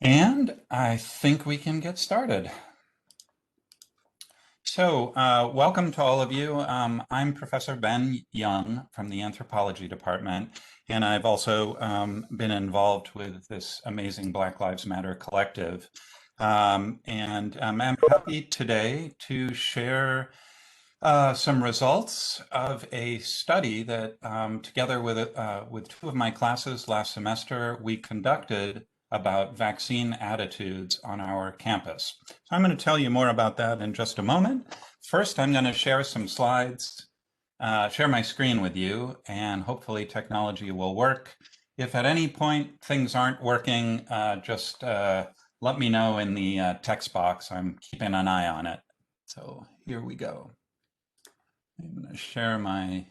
And I think we can get started. So, welcome to all of you. I'm Professor Ben Young from the Anthropology Department, and I've also been involved with this amazing Black Lives Matter collective. And I'm happy today to share some results of a study that, together with two of my classes last semester, we conducted about vaccine attitudes on our campus. So I'm going to tell you more about that in just a moment. First, I'm going to share some slides, share my screen with you, and hopefully technology will work. If at any point things aren't working, just let me know in the text box. I'm keeping an eye on it. So here we go. I'm going to share my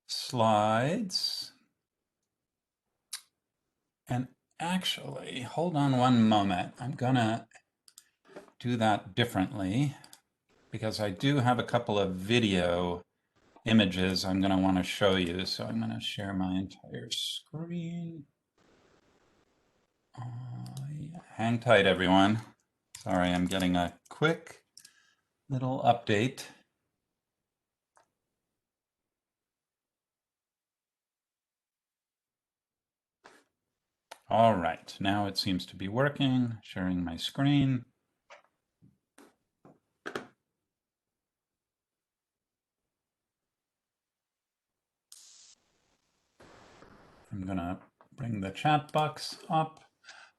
slides. And actually, hold on one moment. I'm going to do that differently because I do have a couple of video images I'm going to want to show you. So I'm going to share my entire screen. Yeah. Hang tight, everyone. Sorry, I'm getting a quick little update. All right, now it seems to be working. Sharing my screen. I'm going to bring the chat box up.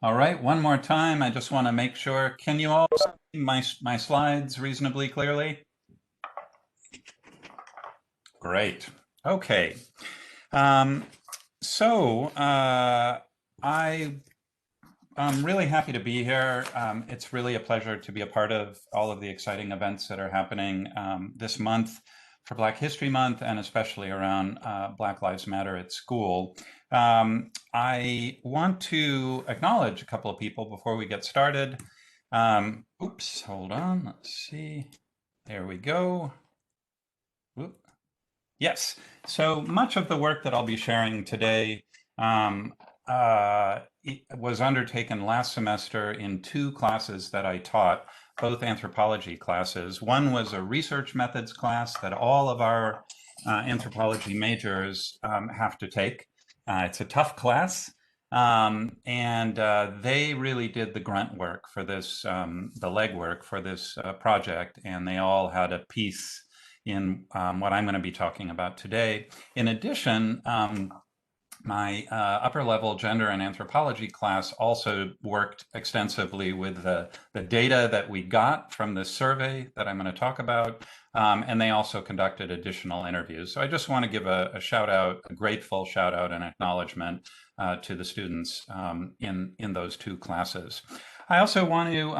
All right, one more time. I just want to make sure. Can you all see my slides reasonably clearly? Great. Okay. I'm really happy to be here. It's really a pleasure to be a part of all of the exciting events that are happening this month for Black History Month, and especially around Black Lives Matter at school. I want to acknowledge a couple of people before we get started. Oops, hold on. Let's see. There we go. Oop. Yes. So much of the work that I'll be sharing today was undertaken last semester in two classes that I taught, both anthropology classes. One was a research methods class that all of our anthropology majors have to take. It's a tough class. And they really did the grunt work for this, the legwork for this project, and they all had a piece in what I'm going to be talking about today. In addition, my upper level gender and anthropology class also worked extensively with the data that we got from this survey that I'm going to talk about. And they also conducted additional interviews. So I just want to give a shout out, a grateful shout out and acknowledgement to the students in those two classes. I also want to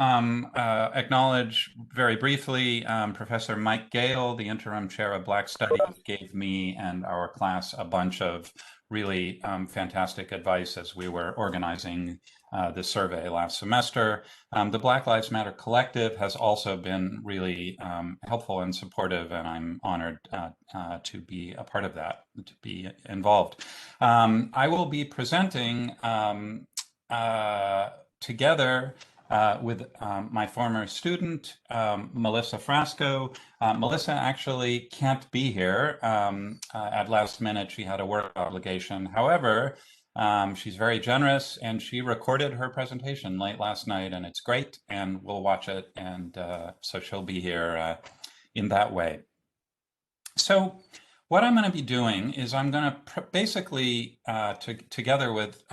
acknowledge very briefly Professor Mike Gale, the interim chair of Black Studies, gave me and our class a bunch of really fantastic advice as we were organizing the survey last semester. The Black Lives Matter Collective has also been really helpful and supportive, and I'm honored to be a part of that, to be involved. I will be presenting together with my former student, Melissa Frasco. Melissa actually can't be here at last minute. She had a work obligation. However, she's very generous, and she recorded her presentation late last night, and it's great, and we'll watch it. And so she'll be here in that way. So what I'm going to be doing is I'm going to basically, together with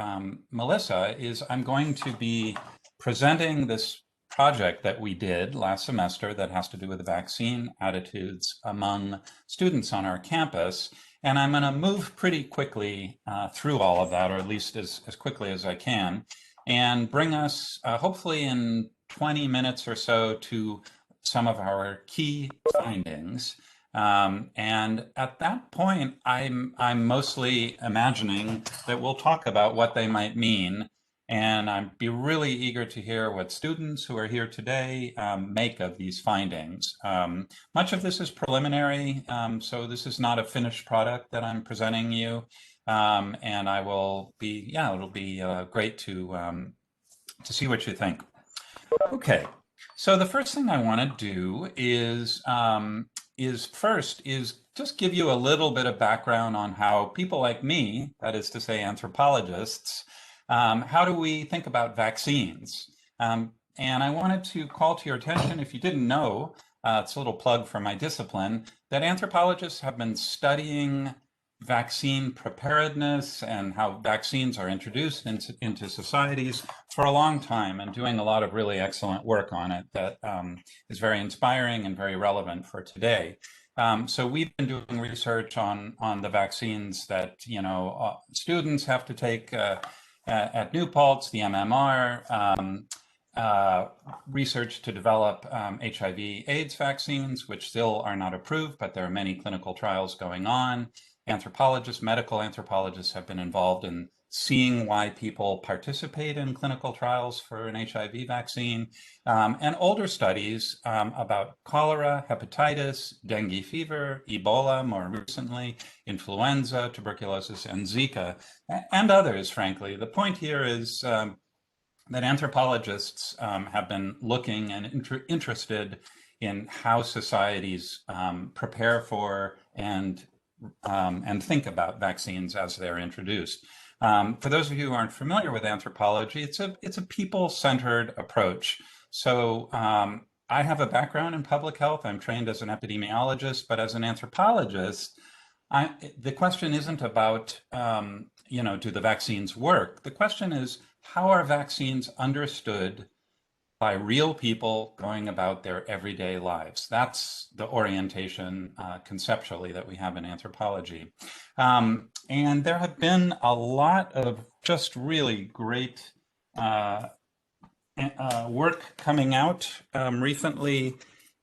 Melissa, is I'm going to be presenting this project that we did last semester that has to do with vaccine attitudes among students on our campus. And I'm going to move pretty quickly through all of that, or at least as quickly as I can, and bring us hopefully in 20 minutes or so to some of our key findings. And at that point, I'm mostly imagining that we'll talk about what they might mean. And I'd be really eager to hear what students who are here today make of these findings. Much of this is preliminary, so this is not a finished product that I'm presenting you. And I will be, yeah, it'll be great to to see what you think. Okay, so the first thing I want to do is just give you a little bit of background on how people like me, that is to say anthropologists, how do we think about vaccines? And I wanted to call to your attention, if you didn't know, it's a little plug for my discipline, that anthropologists have been studying vaccine preparedness and how vaccines are introduced into societies for a long time, and doing a lot of really excellent work on it that is very inspiring and very relevant for today. So we've been doing research on the vaccines that students have to take at New Paltz, the MMR, research to develop HIV/AIDS vaccines, which still are not approved, but there are many clinical trials going on. Anthropologists, medical anthropologists have been involved in seeing why people participate in clinical trials for an HIV vaccine, and older studies about cholera, hepatitis, dengue fever, Ebola more recently, influenza, tuberculosis, and Zika, and others, frankly. The point here is that anthropologists have been looking and interested in how societies prepare for and think about vaccines as they're introduced. For those of you who aren't familiar with anthropology, it's a people-centered approach. So I have a background in public health. I'm trained as an epidemiologist, but as an anthropologist, the question isn't about, do the vaccines work? The question is, how are vaccines understood by real people going about their everyday lives? That's the orientation conceptually that we have in anthropology. And there have been a lot of just really great work coming out recently.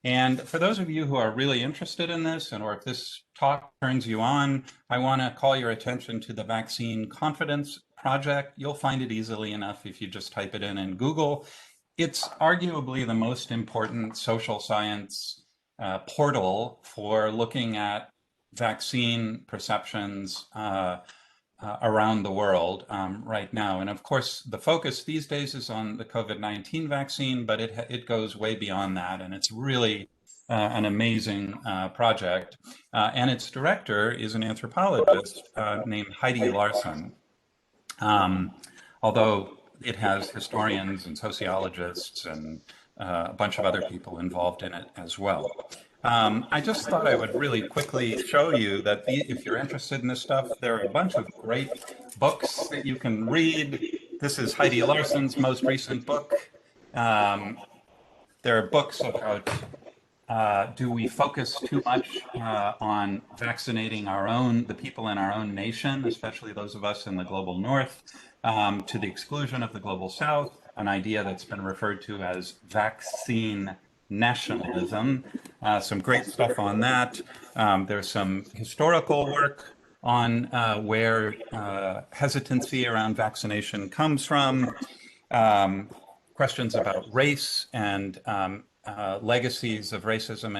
And for those of you who are really interested in this, or if this talk turns you on, I want to call your attention to the Vaccine Confidence Project. You'll find it easily enough if you just type it in Google. It's arguably the most important social science portal for looking at vaccine perceptions around the world right now. And of course, the focus these days is on the COVID-19 vaccine, but it goes way beyond that. And it's really an amazing project. And its director is an anthropologist named Heidi Larson. Although it has historians and sociologists and a bunch of other people involved in it as well. I just thought I would really quickly show you that if you're interested in this stuff, there are a bunch of great books that you can read. This is Heidi Larson's most recent book. There are books about do we focus too much on vaccinating the people in our own nation, especially those of us in the global north, to the exclusion of the global south, an idea that's been referred to as vaccine nationalism. Some great stuff on that. There's some historical work on where hesitancy around vaccination comes from, questions about race and legacies of racism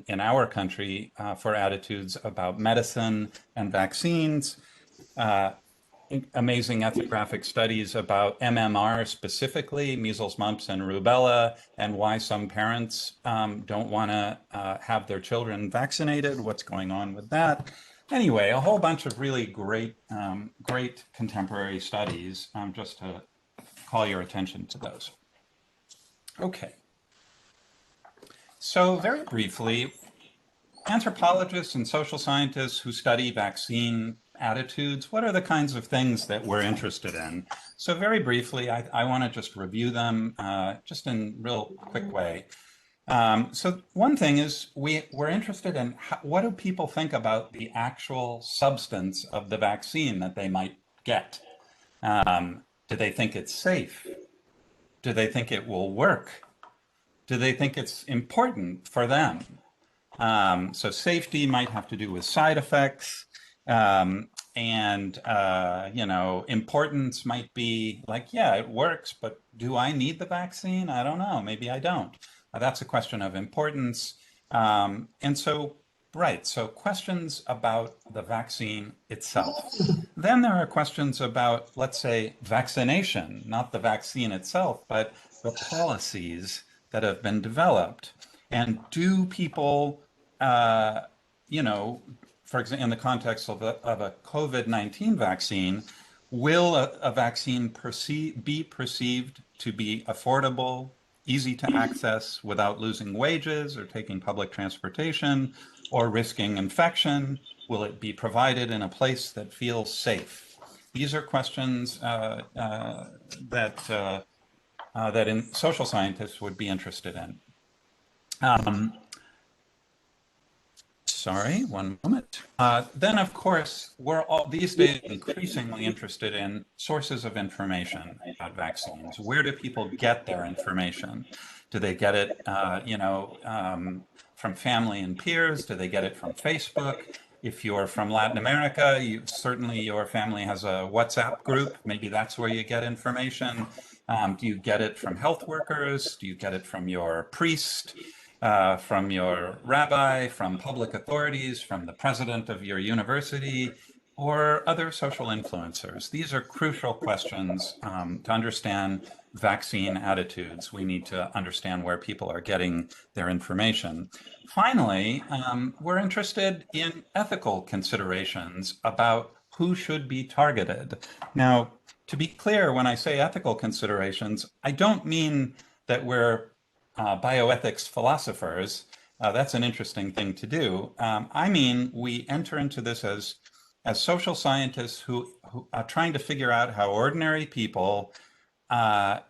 in our country for attitudes about medicine and vaccines. Amazing ethnographic studies about MMR specifically, measles, mumps, and rubella, and why some parents don't want to have their children vaccinated, what's going on with that. Anyway, a whole bunch of really great contemporary studies, just to call your attention to those. Okay. So very briefly, anthropologists and social scientists who study vaccine attitudes, what are the kinds of things that we're interested in? So very briefly, I want to just review them just in real quick way. So one thing is we're interested in what do people think about the actual substance of the vaccine that they might get? Do they think it's safe? Do they think it will work? Do they think it's important for them? So safety might have to do with side effects. Importance might be like, yeah, it works, but do I need the vaccine? I don't know. Maybe I don't. That's a question of importance. And so Right, so questions about the vaccine itself. Then there are questions about, let's say, vaccination, not the vaccine itself, but the policies that have been developed. And do people, uh, you know, for example, in the context of a COVID-19 vaccine, will a vaccine be perceived to be affordable, easy to access without losing wages or taking public transportation or risking infection? Will it be provided in a place that feels safe? These are questions that social scientists would be interested in. Um, Sorry, one moment. Then, of course, we're all these days increasingly interested in sources of information about vaccines. Where do people get their information? Do they get it, from family and peers? Do they get it from Facebook? If you're from Latin America, certainly your family has a WhatsApp group. Maybe that's where you get information. Do you get it from health workers? Do you get it from your priest? From your rabbi, from public authorities, from the president of your university, or other social influencers? These are crucial questions to understand vaccine attitudes. We need to understand where people are getting their information. Finally, we're interested in ethical considerations about who should be targeted. Now, to be clear, when I say ethical considerations, I don't mean that we're bioethics philosophers. That's an interesting thing to do. I mean, we enter into this as social scientists who are trying to figure out how ordinary people uh,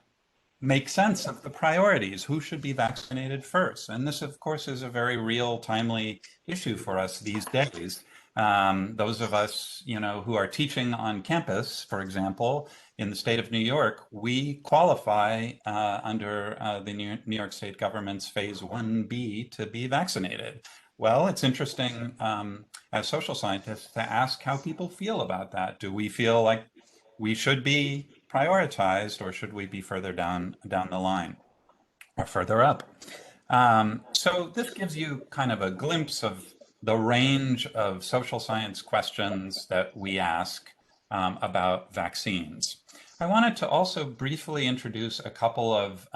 make sense of the priorities. Who should be vaccinated first? And this, of course, is a very real, timely issue for us these days. Those of us, who are teaching on campus, for example, in the state of New York, we qualify under the New York State government's Phase 1B to be vaccinated. Well, it's interesting as social scientists to ask how people feel about that. Do we feel like we should be prioritized, or should we be further down the line or further up? So this gives you kind of a glimpse of the range of social science questions that we ask about vaccines. I wanted to also briefly introduce a couple of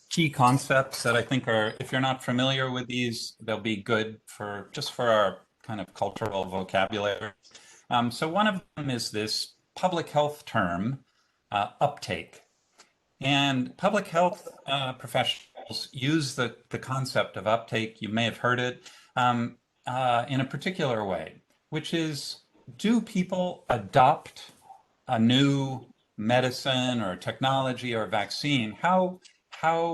key concepts that I think are, if you're not familiar with these, they'll be good for just for our kind of cultural vocabulary. So one of them is this public health term, uptake. And public health professionals use the concept of uptake, you may have heard it, in a particular way, which is, do people adopt a new medicine or technology or vaccine? How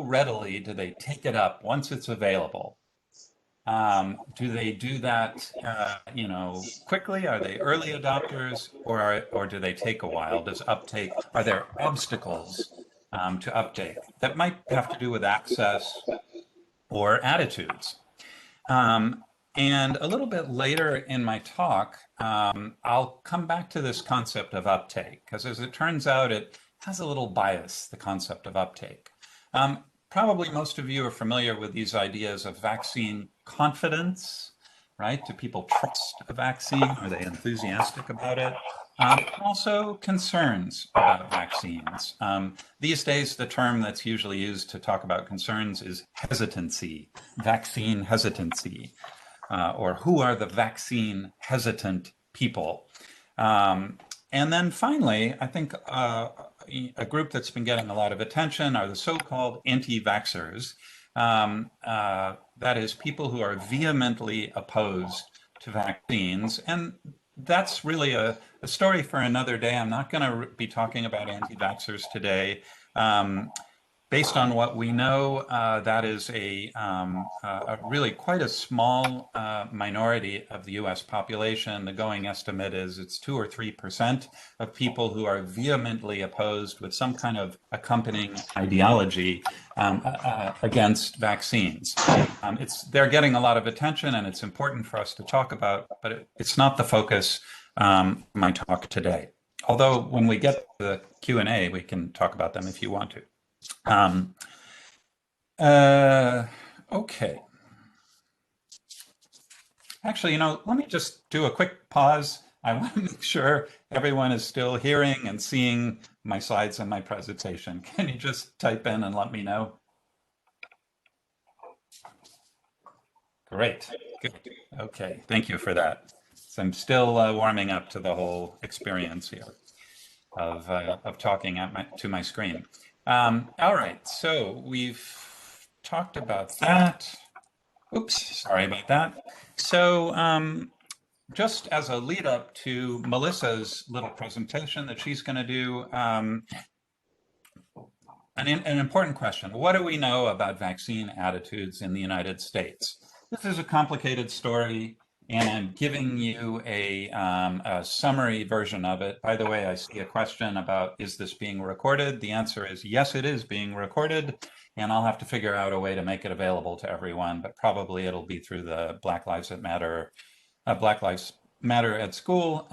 readily do they take it up once it's available? Do they do that, quickly? Are they early adopters, or do they take a while? Are there obstacles to uptake that might have to do with access or attitudes? And a little bit later in my talk, I'll come back to this concept of uptake, because as it turns out, it has a little bias, the concept of uptake. Probably most of you are familiar with these ideas of vaccine confidence, right? Do people trust a vaccine? Are they enthusiastic about it? Also concerns about vaccines. These days, the term that's usually used to talk about concerns is hesitancy, vaccine hesitancy, or who are the vaccine hesitant people? And then finally, I think a group that's been getting a lot of attention are the so-called anti-vaxxers. That is, people who are vehemently opposed to vaccines. And that's really a story for another day. I'm not going to be talking about anti-vaxxers today. Based on what we know, that is a really quite a small minority of the US population. The going estimate is it's 2 or 3% of people who are vehemently opposed with some kind of accompanying ideology against vaccines. They're getting a lot of attention, and it's important for us to talk about, but it's not the focus of my talk today. Although when we get to the Q&A, we can talk about them if you want to. Okay. Actually, let me just do a quick pause. I want to make sure everyone is still hearing and seeing my slides and my presentation. Can you just type in and let me know? Great. Good. Okay. Thank you for that. So I'm still warming up to the whole experience here of talking to my screen. All right. So we've talked about that. Oops. Sorry about that. So just as a lead up to Melissa's little presentation that she's going to do, an important question. What do we know about vaccine attitudes in the United States? This is a complicated story, and I'm giving you a summary version of it. By the way, I see a question about, is this being recorded? The answer is yes, it is being recorded, and I'll have to figure out a way to make it available to everyone, but probably it'll be through the Black Lives Matter at School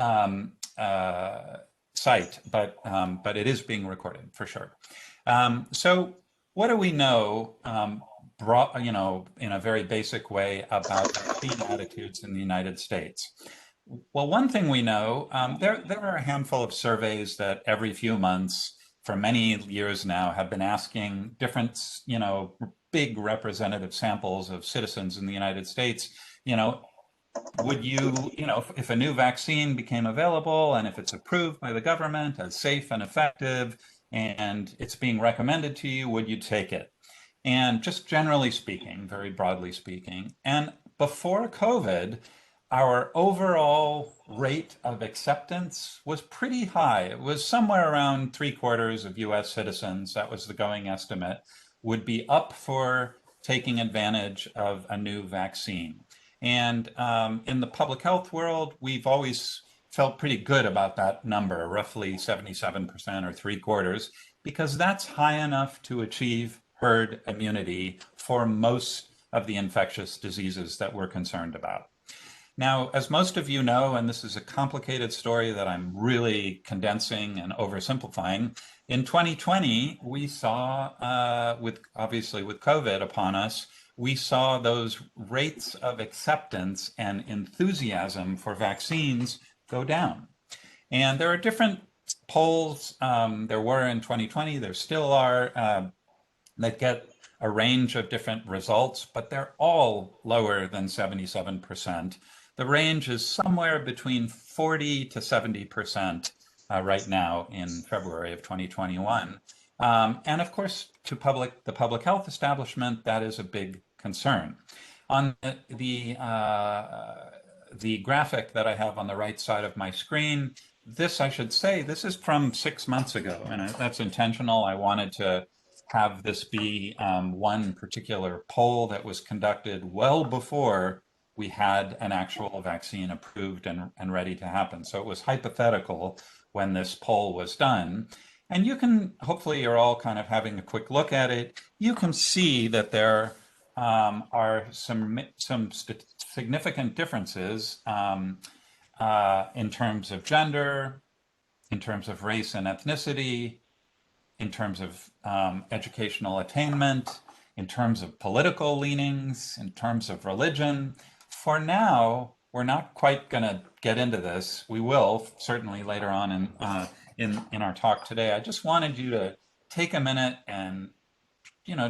site, but it is being recorded for sure. So what do we know, in a very basic way about vaccine attitudes in the United States? Well, one thing we know, there are a handful of surveys that every few months for many years now have been asking different, big representative samples of citizens in the United States, would you, if a new vaccine became available and if it's approved by the government as safe and effective and it's being recommended to you, would you take it? And just generally speaking, very broadly speaking, and before COVID, our overall rate of acceptance was pretty high. It was somewhere around 3/4 of US citizens, that was the going estimate, would be up for taking advantage of a new vaccine. And in the public health world, we've always felt pretty good about that number, roughly 77% or 3/4, because that's high enough to achieve herd immunity for most of the infectious diseases that we're concerned about. Now, as most of you know, and this is a complicated story that I'm really condensing and oversimplifying, in 2020, we saw, obviously with COVID upon us, we saw those rates of acceptance and enthusiasm for vaccines go down. And there are different polls, there were in 2020, there still are, that get a range of different results, but they're all lower than 77%. The range is somewhere between 40 to 70% right now in February of 2021. And of course, to the public health establishment, that is a big concern. On the graphic that I have on the right side of my screen, this, I should say, this is from 6 months ago, and that's intentional. I wanted to have this be one particular poll that was conducted well before we had an actual vaccine approved and ready to happen. So it was hypothetical when this poll was done. And you can, hopefully you're all kind of having a quick look at it. You can see that there are some significant differences in terms of gender, in terms of race and ethnicity, in terms of educational attainment, in terms of political leanings, in terms of religion. For now, we're not quite going to get into this. We will certainly later on in our talk today. I just wanted you to take a minute and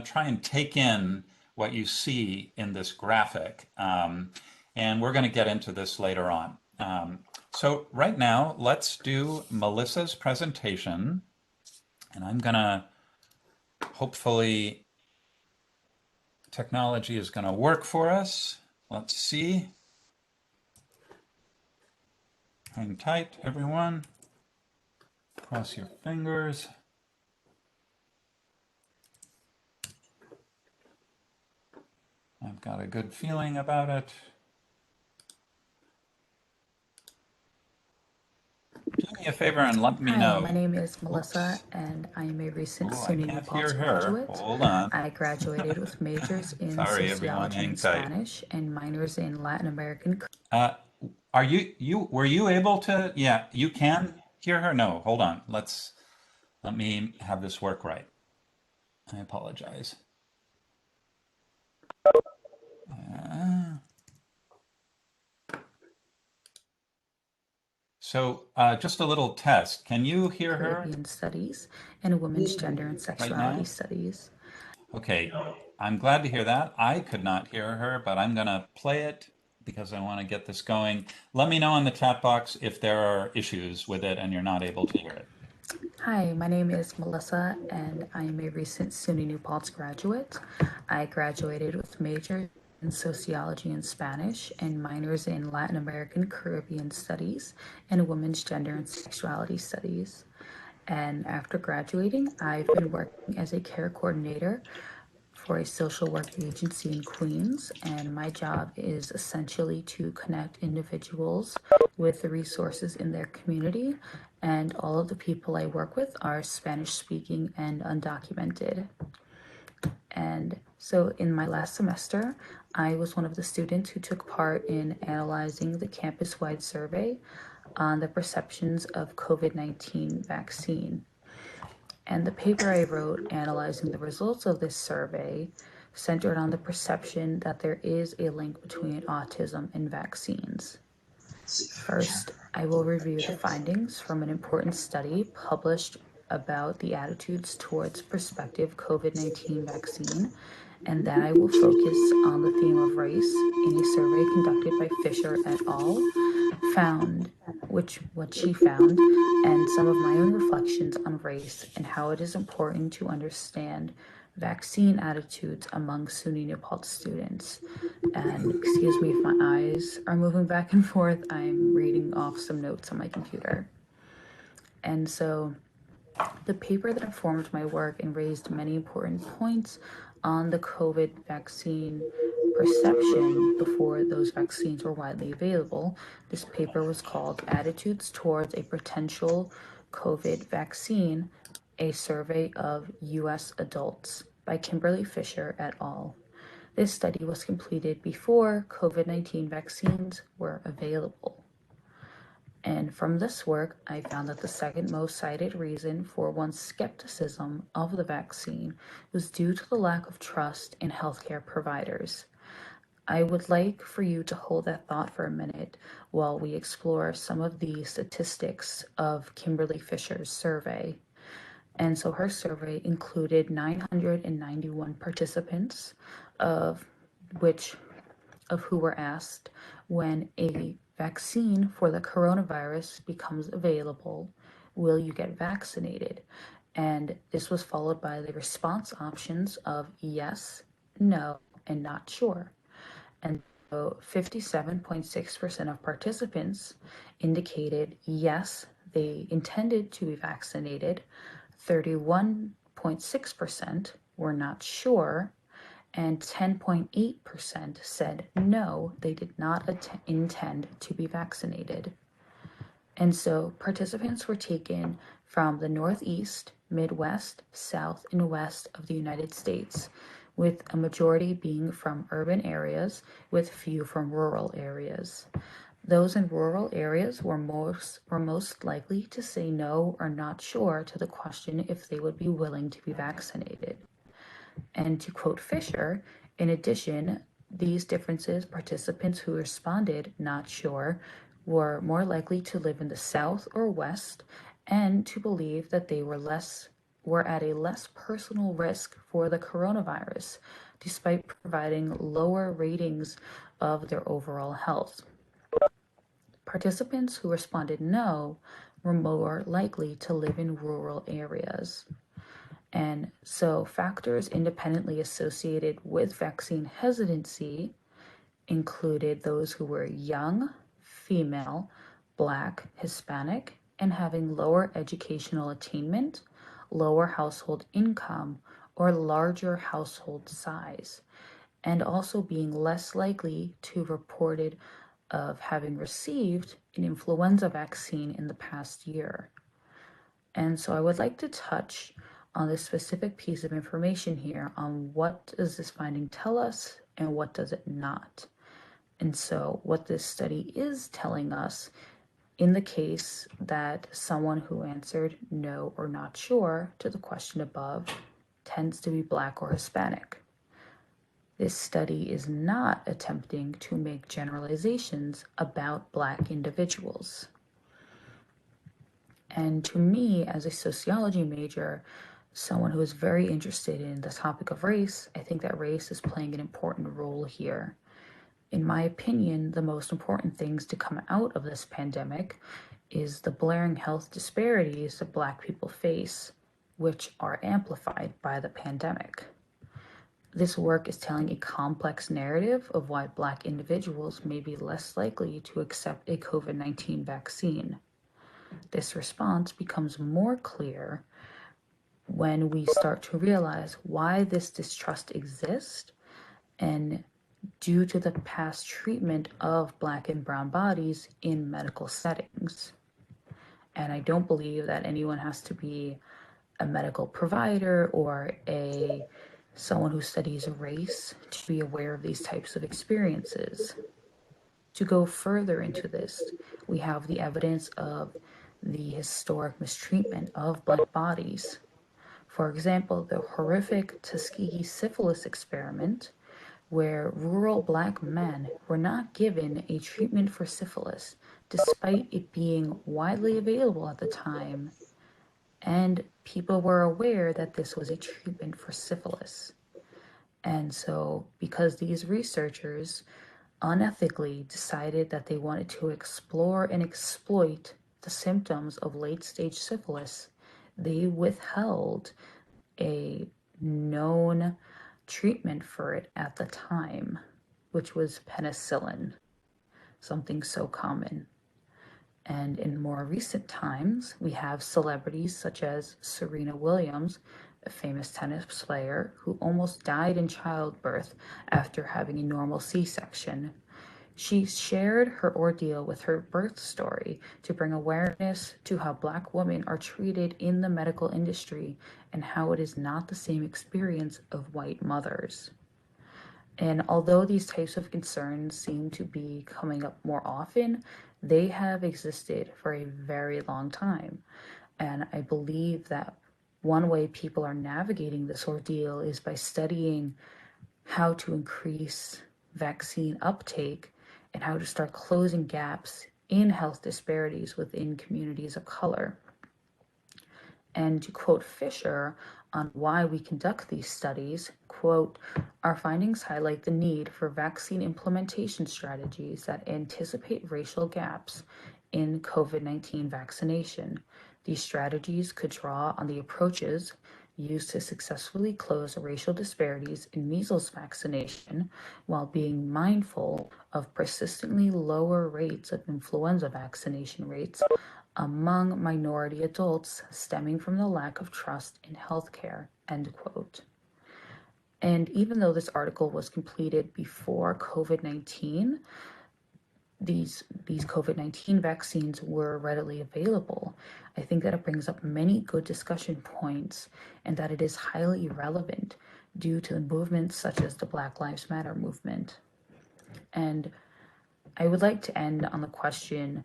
try and take in what you see in this graphic. And we're going to get into this later on. So right now, let's do Melissa's presentation. And I'm going to, hopefully, technology is going to work for us. Let's see. Hang tight, everyone. Cross your fingers. I've got a good feeling about it. Do me a favor and let me know. Hi, my name is Melissa, and I am a recent SUNY Pulse graduate. Hold on. I graduated with majors in sociology and Spanish and minors in Latin American. Were you able to? Yeah, you can hear her. No, hold on. Let me have this work right. I apologize. So just a little test. Can you hear her Caribbean Studies, and Women's Gender and right Sexuality now? Studies. Okay, I'm glad to hear that. I could not hear her, but I'm going to play it because I want to get this going. Let me know in the chat box if there are issues with it and you're not able to hear it. Hi, my name is Melissa, and I am a recent SUNY New Paltz graduate. I graduated with majors in sociology and Spanish and minors in Latin American Caribbean studies and women's gender and sexuality studies. And after graduating, I've been working as a care coordinator for a social work agency in Queens, and my job is essentially to connect individuals with the resources in their community. And all of the people I work with are Spanish speaking and undocumented. And so in my last semester, I was one of the students who took part in analyzing the campus-wide survey on the perceptions of COVID-19 vaccine. And the paper I wrote analyzing the results of this survey centered on the perception that there is a link between autism and vaccines. First, I will review the findings from an important study published about the attitudes towards prospective COVID-19 vaccine, and then I will focus on the theme of race in a survey conducted by Fisher et al. Found what she found, and some of my own reflections on race and how it is important to understand vaccine attitudes among SUNY New Paltz students. And excuse me if my eyes are moving back and forth. I'm reading off some notes on my computer. And so the paper that informed my work and raised many important points on the COVID vaccine perception before those vaccines were widely available. This paper was called Attitudes Towards a Potential COVID Vaccine, a Survey of U.S. Adults by Kimberly Fisher et al. This study was completed before COVID-19 vaccines were available. And from this work, I found that the second most cited reason for one's skepticism of the vaccine was due to the lack of trust in healthcare providers. I would like for you to hold that thought for a minute while we explore some of the statistics of Kimberly Fisher's survey. And so her survey included 991 participants, of who were asked, when a vaccine for the coronavirus becomes available, will you get vaccinated? And this was followed by the response options of yes, no, and not sure. And so 57.6% of participants indicated yes, they intended to be vaccinated. 31.6% were not sure, and 10.8% said no, they did not intend to be vaccinated. And so participants were taken from the Northeast, Midwest, South, and West of the United States, with a majority being from urban areas, with few from rural areas. Those in rural areas were most likely to say no or not sure to the question if they would be willing to be vaccinated. And to quote Fisher, in addition, these differences, participants who responded not sure were more likely to live in the South or West and to believe that they were at a less personal risk for the coronavirus, despite providing lower ratings of their overall health. Participants who responded no were more likely to live in rural areas. And so factors independently associated with vaccine hesitancy included those who were young, female, Black, Hispanic, and having lower educational attainment, lower household income, or larger household size, and also being less likely to reported of having received an influenza vaccine in the past year. And so I would like to touch on this specific piece of information here on what does this finding tell us and what does it not. And so what this study is telling us, in the case that someone who answered no or not sure to the question above tends to be Black or Hispanic. This study is not attempting to make generalizations about Black individuals. And to me, as a sociology major, someone who is very interested in the topic of race, I think that race is playing an important role here. In my opinion, the most important things to come out of this pandemic is the blaring health disparities that Black people face, which are amplified by the pandemic. This work is telling a complex narrative of why Black individuals may be less likely to accept a COVID-19 vaccine. This response becomes more clear when we start to realize why this distrust exists and due to the past treatment of Black and brown bodies in medical settings. And I don't believe that anyone has to be a medical provider or a someone who studies race to be aware of these types of experiences. To go further into this, we have the evidence of the historic mistreatment of Black bodies. For example, the horrific Tuskegee syphilis experiment, where rural Black men were not given a treatment for syphilis despite it being widely available at the time, and people were aware that this was a treatment for syphilis. And so, because these researchers unethically decided that they wanted to explore and exploit the symptoms of late stage syphilis, they withheld a known treatment for it at the time, which was penicillin, something so common. And in more recent times, we have celebrities such as Serena Williams, a famous tennis player who almost died in childbirth after having a normal C-section. She shared her ordeal with her birth story to bring awareness to how Black women are treated in the medical industry and how it is not the same experience of white mothers. And although these types of concerns seem to be coming up more often, they have existed for a very long time. And I believe that one way people are navigating this ordeal is by studying how to increase vaccine uptake and how to start closing gaps in health disparities within communities of color. And to quote Fisher on why we conduct these studies, quote, our findings highlight the need for vaccine implementation strategies that anticipate racial gaps in COVID-19 vaccination. These strategies could draw on the approaches used to successfully close racial disparities in measles vaccination while being mindful of persistently lower rates of influenza vaccination rates among minority adults stemming from the lack of trust in healthcare, end quote. And even though this article was completed before COVID-19, these COVID-19 vaccines were readily available. I think that it brings up many good discussion points and that it is highly relevant due to the movements such as the Black Lives Matter movement. And I would like to end on the question,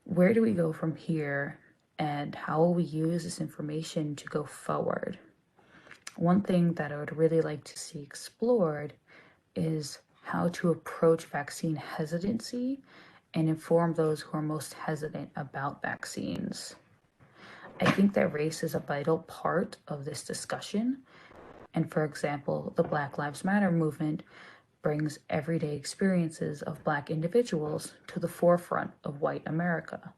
where do we go from here and how will we use this information to go forward? One thing that I would really like to see explored is how to approach vaccine hesitancy and inform those who are most hesitant about vaccines. I think that race is a vital part of this discussion. And for example, the Black Lives Matter movement brings everyday experiences of Black individuals to the forefront of white America.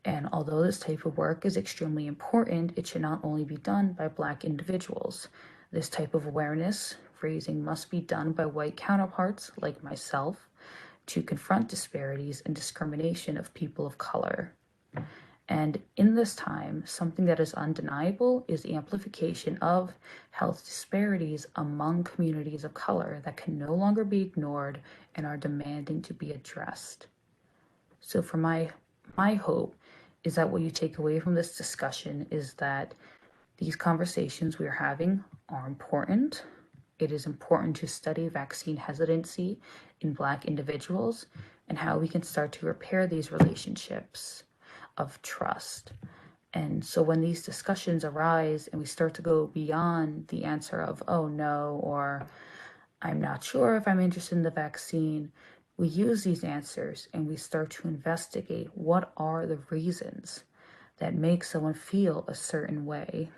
And although this type of work is extremely important, it should not only be done by Black individuals. This type of awareness raising must be done by white counterparts like myself to confront disparities and discrimination of people of color. And in this time, something that is undeniable is the amplification of health disparities among communities of color that can no longer be ignored and are demanding to be addressed. So for my hope is that what you take away from this discussion is that these conversations we are having are important. It is important to study vaccine hesitancy in Black individuals and how we can start to repair these relationships of trust. And so when these discussions arise and we start to go beyond the answer of, oh no, or I'm not sure if I'm interested in the vaccine, we use these answers and we start to investigate what are the reasons that make someone feel a certain way.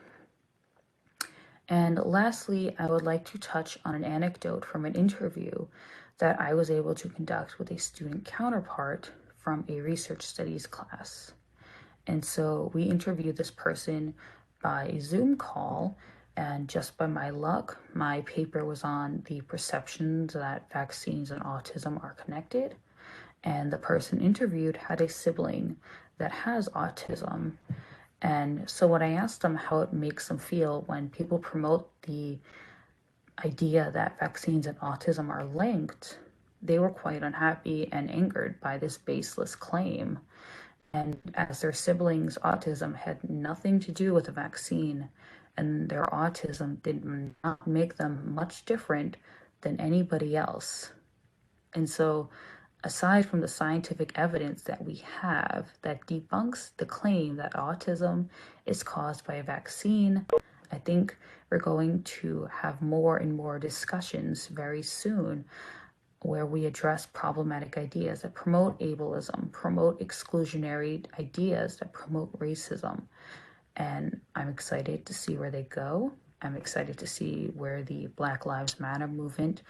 And lastly, I would like to touch on an anecdote from an interview that I was able to conduct with a student counterpart from a research studies class. And so we interviewed this person by Zoom call, and just by my luck, my paper was on the perceptions that vaccines and autism are connected. And the person interviewed had a sibling that has autism. And so when I asked them how it makes them feel when people promote the idea that vaccines and autism are linked, they were quite unhappy and angered by this baseless claim. And as their siblings' autism had nothing to do with the vaccine, and their autism did not make them much different than anybody else. And so, aside from the scientific evidence that we have that debunks the claim that autism is caused by a vaccine, I think we're going to have more and more discussions very soon where we address problematic ideas that promote ableism, promote exclusionary ideas that promote racism. And I'm excited to see where they go. I'm excited to see where the Black Lives Matter movement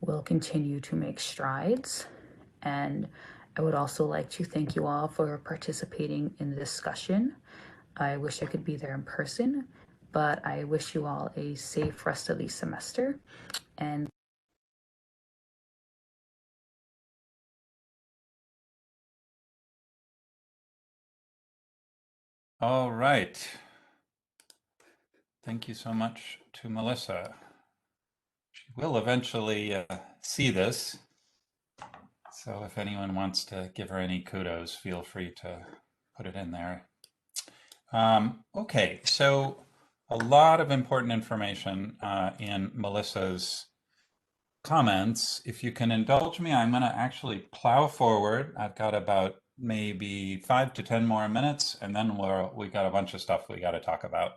will continue to make strides. And I would also like to thank you all for participating in the discussion. I wish I could be there in person, but I wish you all a safe rest of the semester. And All right. Thank you so much to Melissa. She will eventually see this. So if anyone wants to give her any kudos, feel free to put it in there. Okay, so a lot of important information in Melissa's comments. If you can indulge me, I'm going to actually plow forward. I've got about maybe 5 to 10 more minutes, and then we got a bunch of stuff we got to talk about.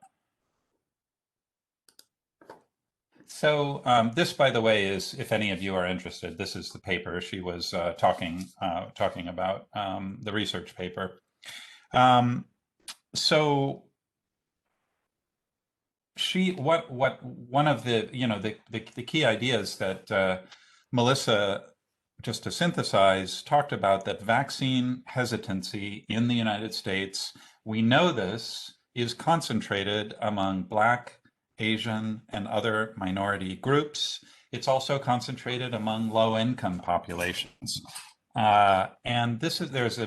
So this, by the way, is, if any of you are interested, this is the paper she was talking about, the research paper. So one of the the key ideas that Melissa, just to synthesize, talked about, that vaccine hesitancy in the United States, we know this is concentrated among Black, Asian, and other minority groups. It's also concentrated among low-income populations. And there's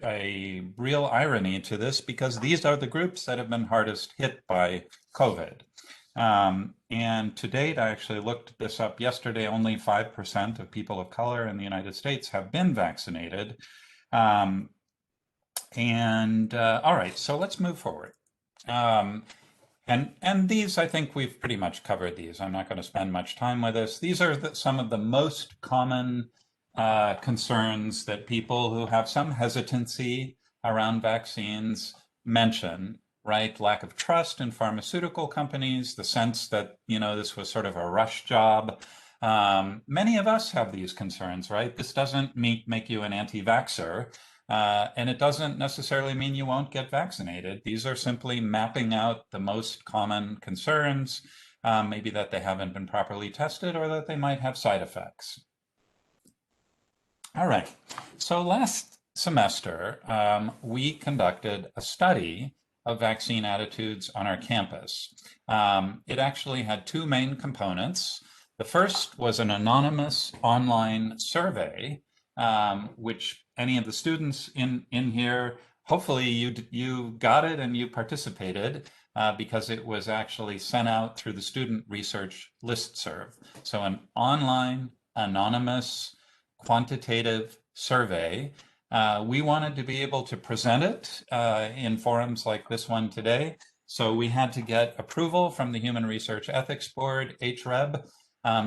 a real irony to this, because these are the groups that have been hardest hit by COVID. And to date, I actually looked this up yesterday, only 5% of people of color in the United States have been vaccinated. All right, so let's move forward. And these, I think we've pretty much covered these. I'm not going to spend much time with this. These are some of the most common concerns that people who have some hesitancy around vaccines mention, right? Lack of trust in pharmaceutical companies, the sense that, this was sort of a rush job. Many of us have these concerns, right? This doesn't make you an anti-vaxxer. And it doesn't necessarily mean you won't get vaccinated. These are simply mapping out the most common concerns, maybe that they haven't been properly tested or that they might have side effects. All right, so last semester, we conducted a study of vaccine attitudes on our campus. It actually had two main components. The first was an anonymous online survey, which any of the students in here, hopefully you got it and you participated, because it was actually sent out through the student research listserv. So an online, anonymous, quantitative survey. We wanted to be able to present it in forums like this one today. So we had to get approval from the Human Research Ethics Board, HREB.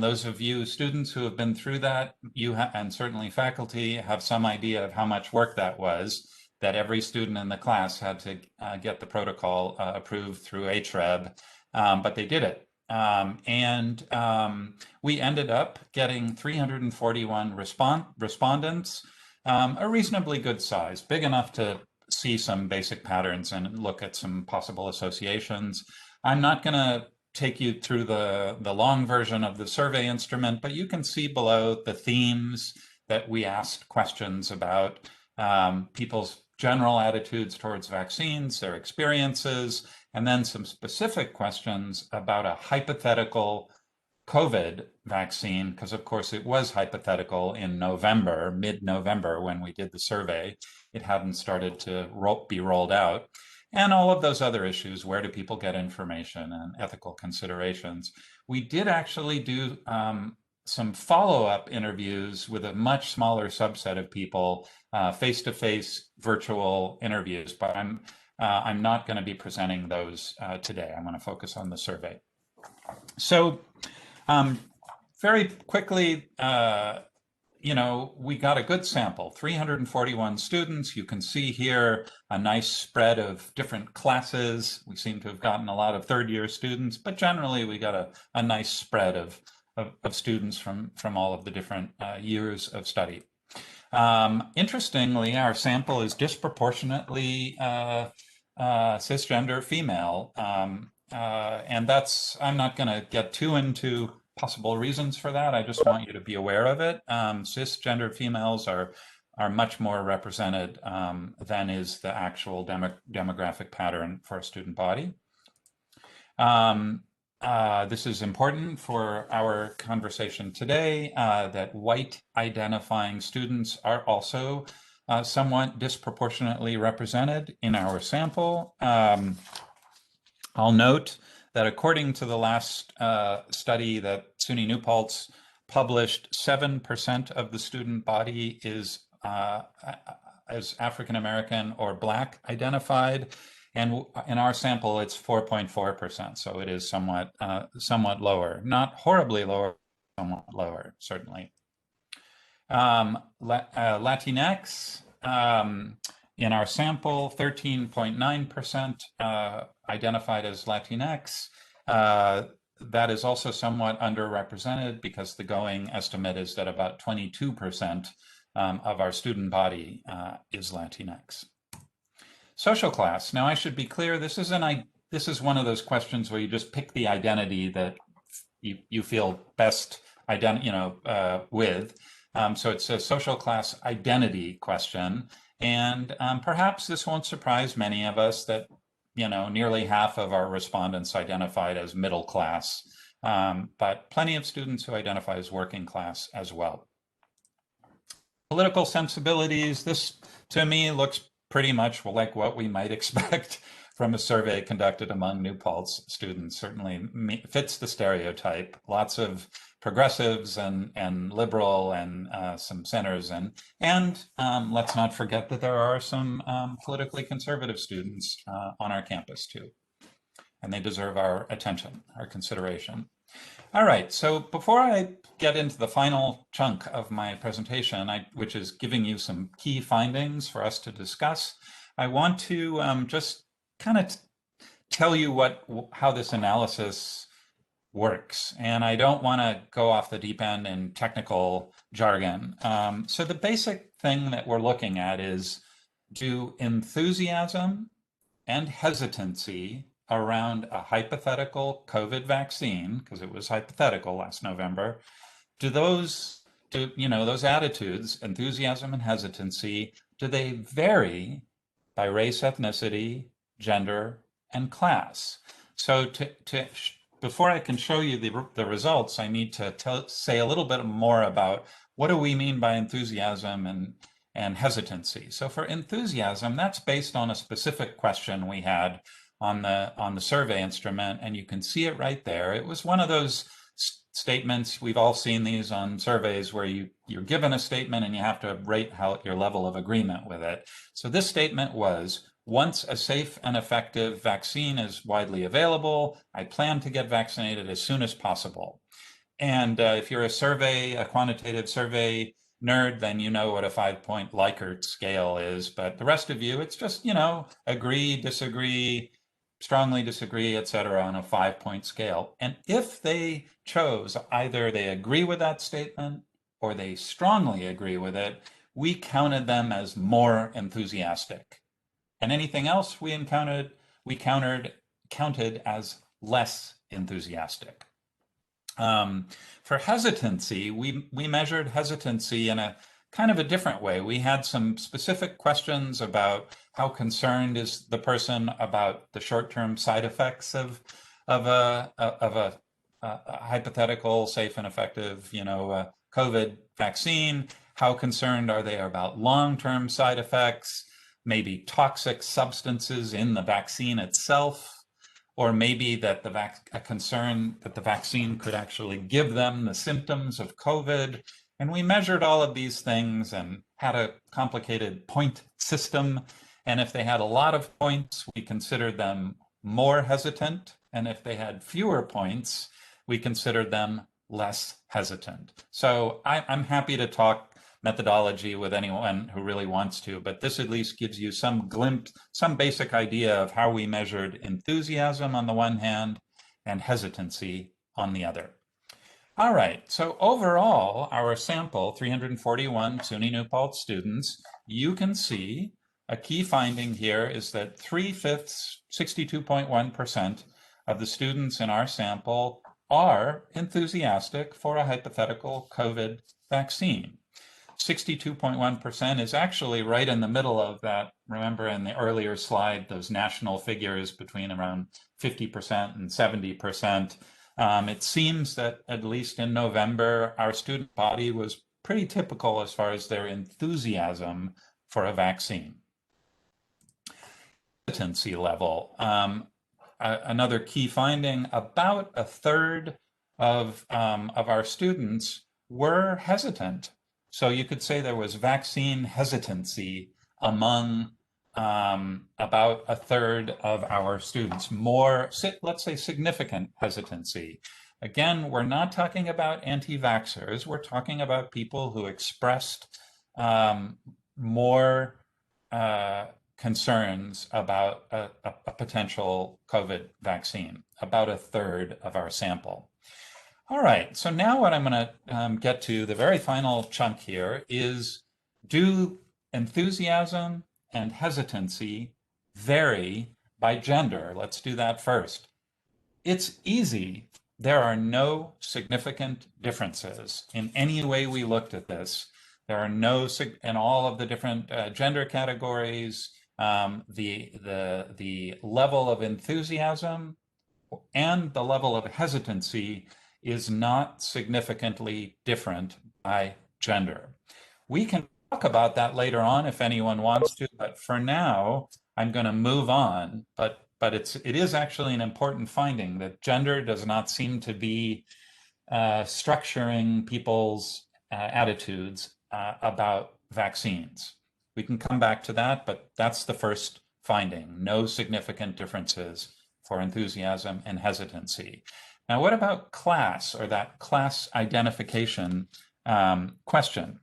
Those of you students who have been through that, and certainly faculty, have some idea of how much work that was, that every student in the class had to get the protocol approved through HREB, but they did it. We ended up getting 341 respondents, a reasonably good size, big enough to see some basic patterns and look at some possible associations. I'm not going to take you through the long version of the survey instrument, but you can see below the themes that we asked questions about, people's general attitudes towards vaccines, their experiences, and then some specific questions about a hypothetical COVID vaccine, because of course it was hypothetical in November, mid-November, when we did the survey. It hadn't started to be rolled out. And all of those other issues, where do people get information and ethical considerations. We did actually do some follow-up interviews with a much smaller subset of people, face-to-face virtual interviews, but I'm not going to be presenting those today. I'm going to focus on the survey. So very quickly, we got a good sample, 341 students. You can see here a nice spread of different classes. We seem to have gotten a lot of third-year students, but generally we got a nice spread of students from all of the different years of study. Interestingly, our sample is disproportionately cisgender female. And I'm not going to get too into possible reasons for that. I just want you to be aware of it. Cisgender females are much more represented than is the actual demographic pattern for a student body. This is important for our conversation today, that white identifying students are also somewhat disproportionately represented in our sample. I'll note that according to the last study that SUNY New Paltz published, 7% of the student body is African American or Black identified, and in our sample it's 4.4%. So it is somewhat lower, not horribly lower, somewhat lower, certainly. Latinx. In our sample, 13.9% identified as Latinx. That is also somewhat underrepresented because the going estimate is that about 22% of our student body is Latinx. Social class. Now, I should be clear, this is one of those questions where you just pick the identity that you feel best with. So it's a social class identity question. And perhaps this won't surprise many of us that, nearly half of our respondents identified as middle class, but plenty of students who identify as working class as well. Political sensibilities, this to me looks pretty much like what we might expect from a survey conducted among New Paltz students. Certainly fits the stereotype. Lots of progressives and liberal and some centers, and let's not forget that there are some politically conservative students on our campus too, and they deserve our attention, our consideration. All right, so before I get into the final chunk of my presentation, which is giving you some key findings for us to discuss, I want to just kind of tell you how this analysis works. And I don't want to go off the deep end in technical jargon. So the basic thing that we're looking at is, do enthusiasm and hesitancy around a hypothetical COVID vaccine, because it was hypothetical last November, those attitudes, enthusiasm and hesitancy, do they vary by race, ethnicity, gender, and class? So before I can show you the results, I need to say a little bit more about what do we mean by enthusiasm and hesitancy. So for enthusiasm, that's based on a specific question we had on the survey instrument, and you can see it right there. It was one of those statements, we've all seen these on surveys, where you're given a statement and you have to rate your level of agreement with it. So this statement was, once a safe and effective vaccine is widely available, I plan to get vaccinated as soon as possible. And if you're a quantitative survey nerd, then you know what a 5-point Likert scale is. But the rest of you, it's just, agree, disagree, strongly disagree, etc., on a 5-point scale. And if they chose either they agree with that statement or they strongly agree with it, we counted them as more enthusiastic. And anything else we encountered, counted as less enthusiastic. For hesitancy, we measured hesitancy in a kind of a different way. We had some specific questions about how concerned is the person about the short-term side effects of a hypothetical safe and effective, COVID vaccine. How concerned are they about long-term side effects, maybe toxic substances in the vaccine itself, or maybe that a concern that the vaccine could actually give them the symptoms of COVID. And we measured all of these things and had a complicated point system. And if they had a lot of points, we considered them more hesitant. And if they had fewer points, we considered them less hesitant. So I'm happy to talk methodology with anyone who really wants to, but this at least gives you some glimpse, some basic idea of how we measured enthusiasm on the one hand and hesitancy on the other. All right, so overall, our sample, 341 SUNY New Paltz students, you can see a key finding here is that 3/5, 62.1% of the students in our sample are enthusiastic for a hypothetical COVID vaccine. 62.1% is actually right in the middle of that. Remember in the earlier slide, those national figures between around 50% and 70%. It seems that at least in November, our student body was pretty typical as far as their enthusiasm for a vaccine. Hesitancy level. Another key finding, about a third of our students were hesitant. So you could say there was vaccine hesitancy among about a third of our students. More, let's say, significant hesitancy. Again, we're not talking about anti-vaxxers. We're talking about people who expressed more concerns about a potential COVID vaccine, about a third of our sample. All right, so now what I'm going to get to, the very final chunk here, is do enthusiasm and hesitancy vary by gender? Let's do that first. It's easy. There are no significant differences in any way we looked at this. There are no, in all of the different gender categories, the level of enthusiasm and the level of hesitancy is not significantly different by gender. We can talk about that later on if anyone wants to, but for now, I'm going to move on. But it is actually an important finding that gender does not seem to be structuring people's attitudes about vaccines. We can come back to that, but that's the first finding. No significant differences for enthusiasm and hesitancy. Now, what about class, or that class identification question?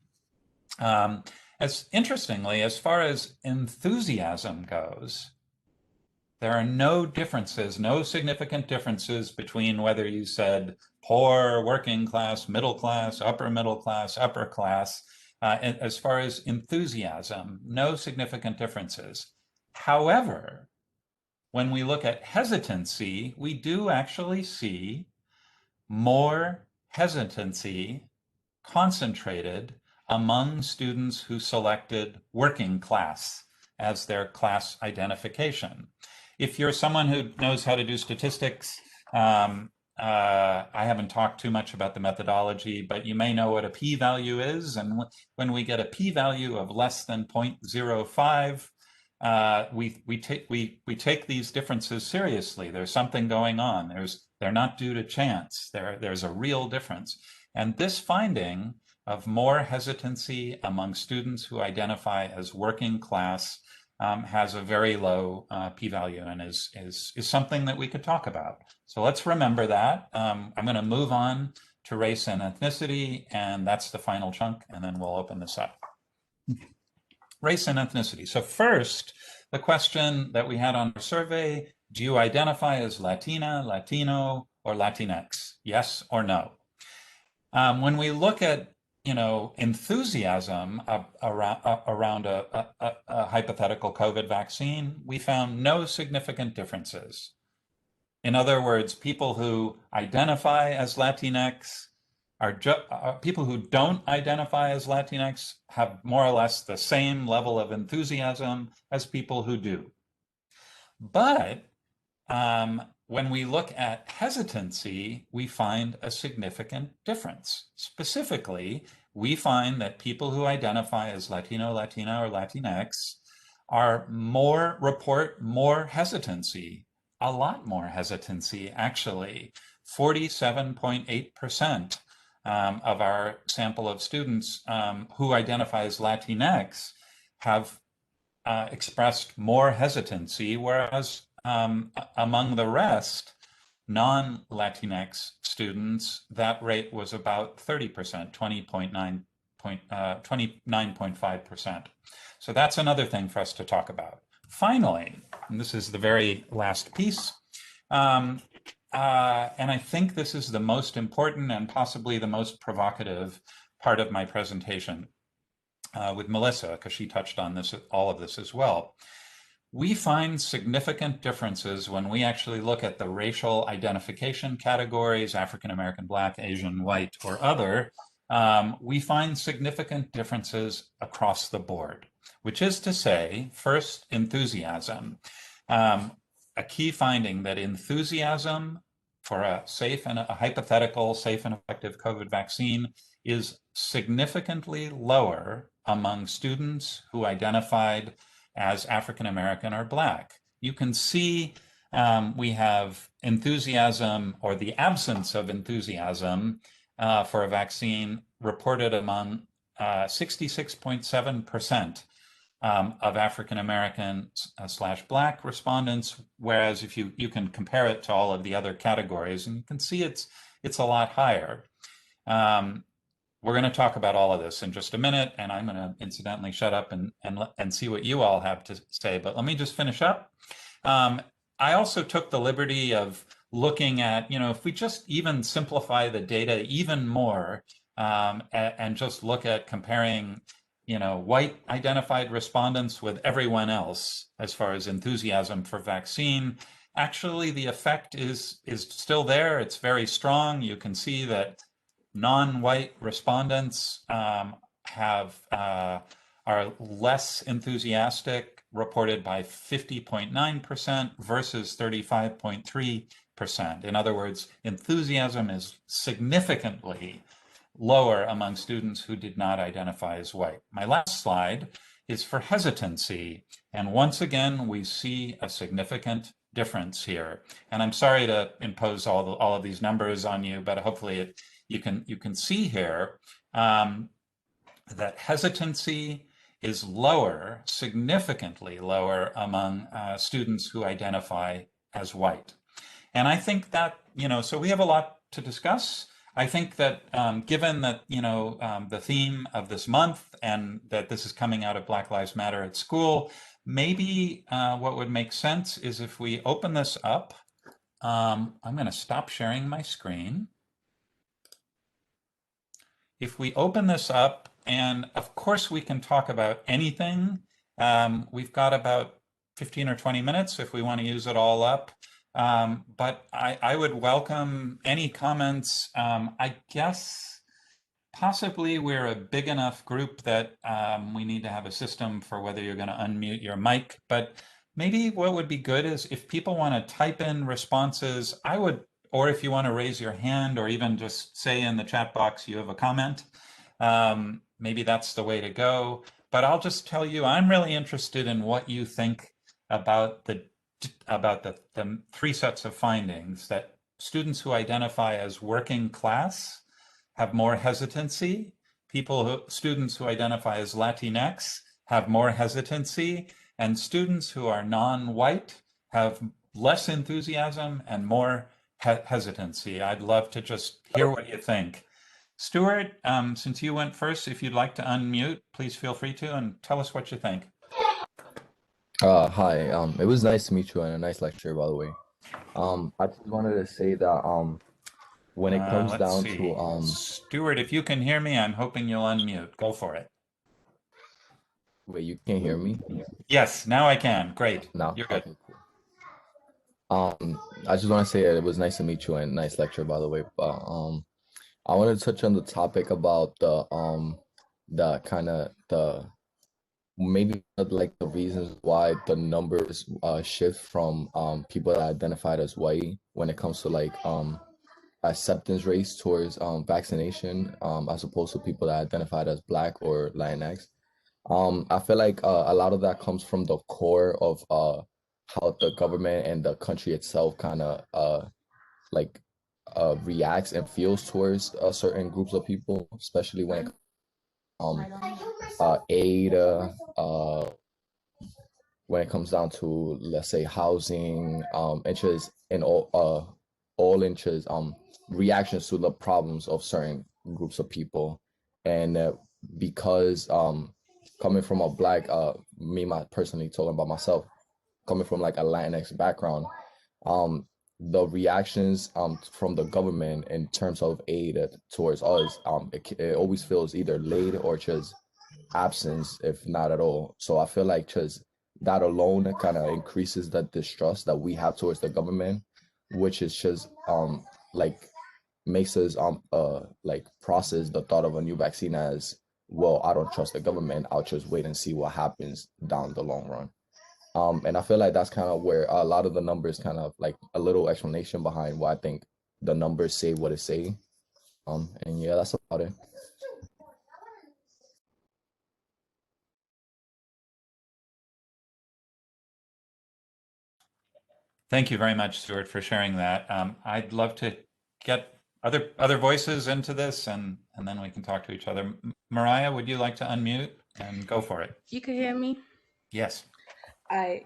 As interestingly, as far as enthusiasm goes, there are no differences, no significant differences between whether you said poor, working class, middle class, upper middle class, upper class. As far as enthusiasm, no significant differences. However, when we look at hesitancy, we do actually see more hesitancy concentrated among students who selected working class as their class identification. If you're someone who knows how to do statistics, I haven't talked too much about the methodology, but you may know what a p-value is. And when we get a p-value of less than 0.05, we take these differences seriously. There's something going on. They're not due to chance. There's a real difference. And this finding of more hesitancy among students who identify as working class has a very low p-value and is something that we could talk about. So let's remember that. I'm going to move on to race and ethnicity, and that's the final chunk, and then we'll open this up. Race and ethnicity. So first, the question that we had on our survey, do you identify as Latina, Latino, or Latinx? Yes or no? When we look at enthusiasm around a hypothetical COVID vaccine, we found no significant differences. In other words, people who identify as Latinx people who don't identify as Latinx have more or less the same level of enthusiasm as people who do. But when we look at hesitancy, we find a significant difference. Specifically, we find that people who identify as Latino, Latina, or Latinx report more hesitancy, a lot more hesitancy, actually. 47.8% of our sample of students who identify as Latinx have expressed more hesitancy, whereas among the rest, non-Latinx students, that rate was about 30%, 29.5%. So that's another thing for us to talk about. Finally, and this is the very last piece, and I think this is the most important and possibly the most provocative part of my presentation with Melissa, because she touched on all of this as well. We find significant differences when we actually look at the racial identification categories, African American, Black, Asian, white, or other. We find significant differences across the board, which is to say, first, enthusiasm. A key finding that enthusiasm for a hypothetical safe and effective COVID vaccine is significantly lower among students who identified as African American or Black. You can see we have enthusiasm, or the absence of enthusiasm for a vaccine, reported among 66.7% of African American / Black respondents, whereas if you can compare it to all of the other categories, and you can see it's a lot higher. We're going to talk about all of this in just a minute, and I'm going to incidentally shut up and see what you all have to say. But let me just finish up. I also took the liberty of looking at, if we just even simplify the data even more and just look at comparing, white identified respondents with everyone else as far as enthusiasm for vaccine, actually the effect is still there. It's very strong. You can see that non-white respondents are less enthusiastic, reported by 50.9% versus 35.3%. In other words, enthusiasm is significantly lower among students who did not identify as white. My last slide is for hesitancy. And once again, we see a significant difference here. And I'm sorry to impose all of these numbers on you, but hopefully you can see here that hesitancy is lower, significantly lower among students who identify as white. And I think that, so we have a lot to discuss. I think that given that, the theme of this month and that this is coming out of Black Lives Matter at School, maybe what would make sense is if we open this up. I'm going to stop sharing my screen. If we open this up, and of course we can talk about anything. We've got about 15 or 20 minutes if we want to use it all up. But I would welcome any comments. I guess possibly we're a big enough group that we need to have a system for whether you're going to unmute your mic. But maybe what would be good is if people want to type in responses, or if you want to raise your hand or even just say in the chat box you have a comment, maybe that's the way to go. But I'll just tell you, I'm really interested in what you think about the three sets of findings: that students who identify as working class have more hesitancy, students who identify as Latinx have more hesitancy, and students who are non-white have less enthusiasm and more hesitancy. I'd love to just hear what you think. Stuart, since you went first, if you'd like to unmute, please feel free to, and tell us what you think. Hi, it was nice to meet you and a nice lecture, by the way. I just wanted to say that when it comes Let's down see. to Stuart, if you can hear me, I'm hoping you'll unmute. Go for it. wait, you can't hear me Yes, now I can. Great. now? You're good. Okay, cool. I just want to say it was nice to meet you and nice lecture, by the way. But I want to touch on the topic about the kind of the maybe like the reasons why the numbers shift from people that are identified as white when it comes to like acceptance rates towards vaccination as opposed to people that are identified as black or Latinx. I feel like a lot of that comes from the core of how the government and the country itself kind of like reacts and feels towards certain groups of people, especially when it um aid, when it comes down to, let's say, housing, interests in all interests, reactions to the problems of certain groups of people. And because coming from a black, personally talking about myself, coming from like a Latinx background, um, the reactions from the government in terms of aid towards us, it always feels either late or just absence, if not at all. So I feel like just that alone kind of increases the distrust that we have towards the government, which is just like makes us like process the thought of a new vaccine as, well, I don't trust the government. I'll just wait and see what happens down the long run. And I feel like that's kind of where a lot of the numbers kind of like a little explanation behind why I think the numbers say what it say. And yeah, that's about it. Thank you very much, Stuart, for sharing that. I'd love to get other voices into this, and then we can talk to each other. Mariah, would you like to unmute and go for it? You can hear me? Yes. I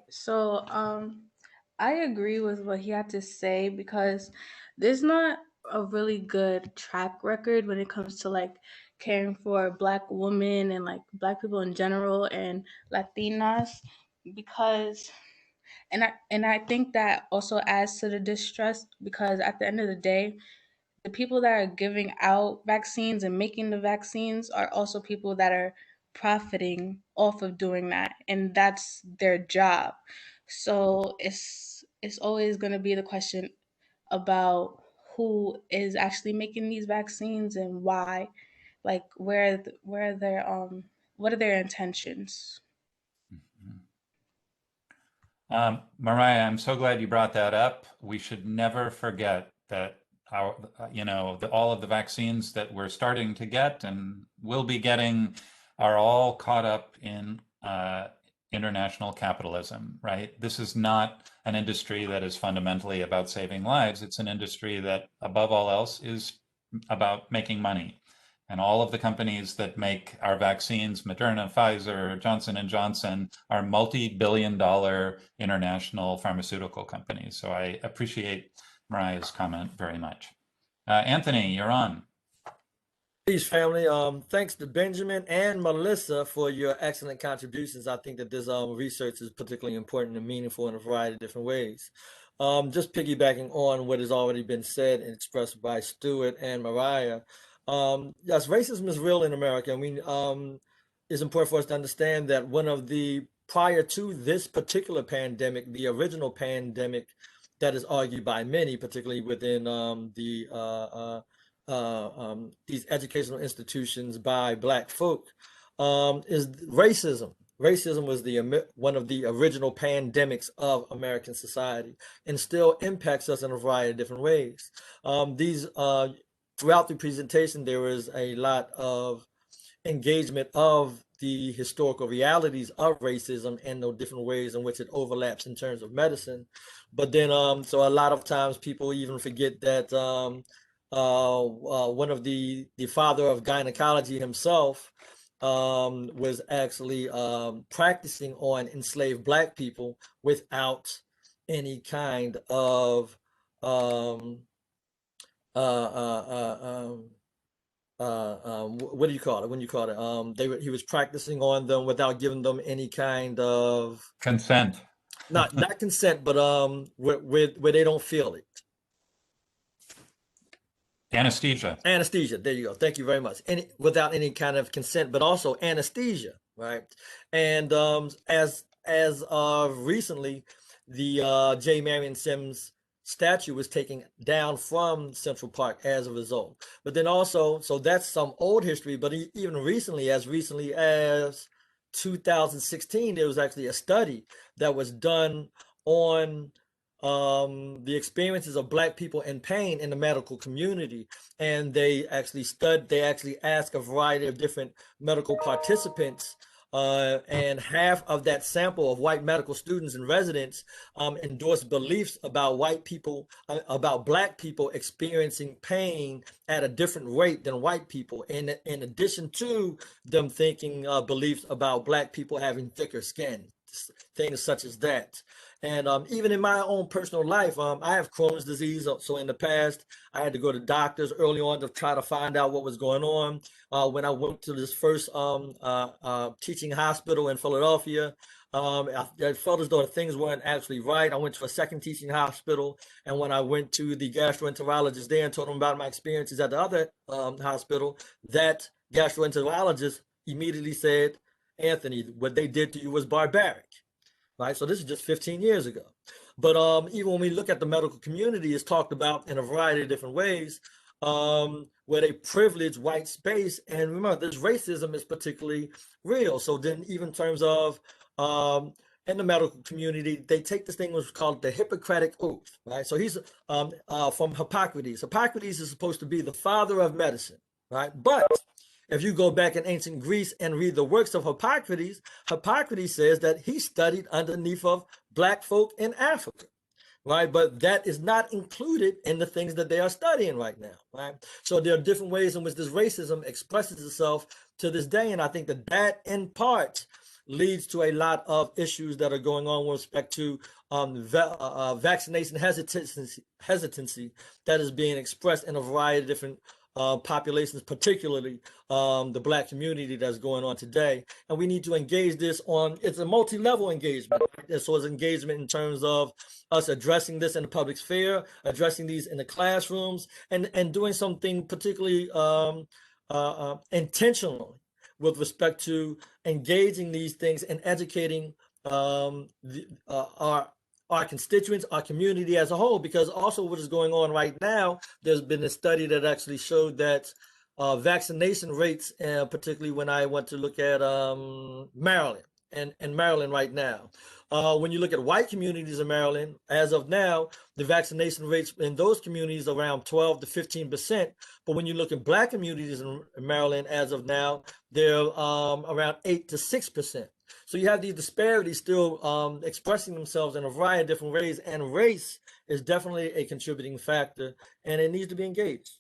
agree with what he had to say because there's not a really good track record when it comes to like caring for black women and like black people in general and Latinas because and I think that also adds to the distrust because at the end of the day the people that are giving out vaccines and making the vaccines are also people that are profiting off of doing that and that's their job. So it's always going to be the question about who is actually making these vaccines and why, like where their what are their intentions. Mariah, I'm so glad you brought that up. We should never forget that all of the vaccines that we're starting to get and will be getting are all caught up in international capitalism, right? This is not an industry that is fundamentally about saving lives. It's an industry that, above all else, is about making money. And all of the companies that make our vaccines, Moderna, Pfizer, Johnson and Johnson, are multi-billion dollar international pharmaceutical companies. So I appreciate Mariah's comment very much. Anthony, you're on. Peace, family. Thanks to Benjamin and Melissa for your excellent contributions. I think that this research is particularly important and meaningful in a variety of different ways. Just piggybacking on what has already been said and expressed by Stuart and Mariah. Yes, racism is real in America. I mean, it's important for us to understand that one of the prior to this particular pandemic, the original pandemic that is argued by many, particularly within these educational institutions by Black folk, is racism. Racism was one of the original pandemics of American society, and still impacts us in a variety of different ways. These Throughout the presentation, there was a lot of engagement of the historical realities of racism and the different ways in which it overlaps in terms of medicine. But then, so a lot of times people even forget that one of the father of gynecology himself was actually practicing on enslaved Black people without any kind of um, what do you call it? When you call it, he was practicing on them without giving them any kind of Consent. not consent, but where they don't feel it. Anesthesia. Anesthesia. There you go. Thank you very much. And without any kind of consent, but also anesthesia, right? And as recently, the J. Marion Sims statue was taken down from Central Park as a result. But then also, so that's some old history. But even recently as 2016, there was actually a study that was done on the experiences of Black people in pain in the medical community, and they actually asked a variety of different medical participants, and half of that sample of white medical students and residents endorsed beliefs about about Black people experiencing pain at a different rate than white people, in addition to them thinking beliefs about Black people having thicker skin, things such as that. And even in my own personal life, I have Crohn's disease. So in the past, I had to go to doctors early on to try to find out what was going on. When I went to this first teaching hospital in Philadelphia, I felt as though things weren't actually right. I went to a second teaching hospital, and when I went to the gastroenterologist there and told him about my experiences at the other hospital, that gastroenterologist immediately said, "Anthony, what they did to you was barbaric." Right? So this is just 15 years ago. But even when we look at the medical community, it's talked about in a variety of different ways, where they privilege white space. And remember, this racism is particularly real. So then even in terms of in the medical community, they take this thing what's called the Hippocratic Oath, right? So he's from Hippocrates. Hippocrates is supposed to be the father of medicine, right? But if you go back in ancient Greece and read the works of Hippocrates, Hippocrates says that he studied underneath of Black folk in Africa, right? But that is not included in the things that they are studying right now, right? So there are different ways in which this racism expresses itself to this day. And I think that in part leads to a lot of issues that are going on with respect to vaccination hesitancy that is being expressed in a variety of different populations, particularly the Black community that's going on today. And we need to engage this it's a multi-level engagement. Right? And so it's engagement in terms of us addressing this in the public sphere, addressing these in the classrooms, and doing something particularly intentionally with respect to engaging these things and educating our constituents, our community as a whole, because also what is going on right now, there's been a study that actually showed that vaccination rates, particularly when I went to look at Maryland and Maryland right now, when you look at white communities in Maryland, as of now, the vaccination rates in those communities are around 12 to 15%. But when you look at Black communities in Maryland, as of now, they're around 8 to 6%. So you have these disparities still expressing themselves in a variety of different ways, and race is definitely a contributing factor, and it needs to be engaged.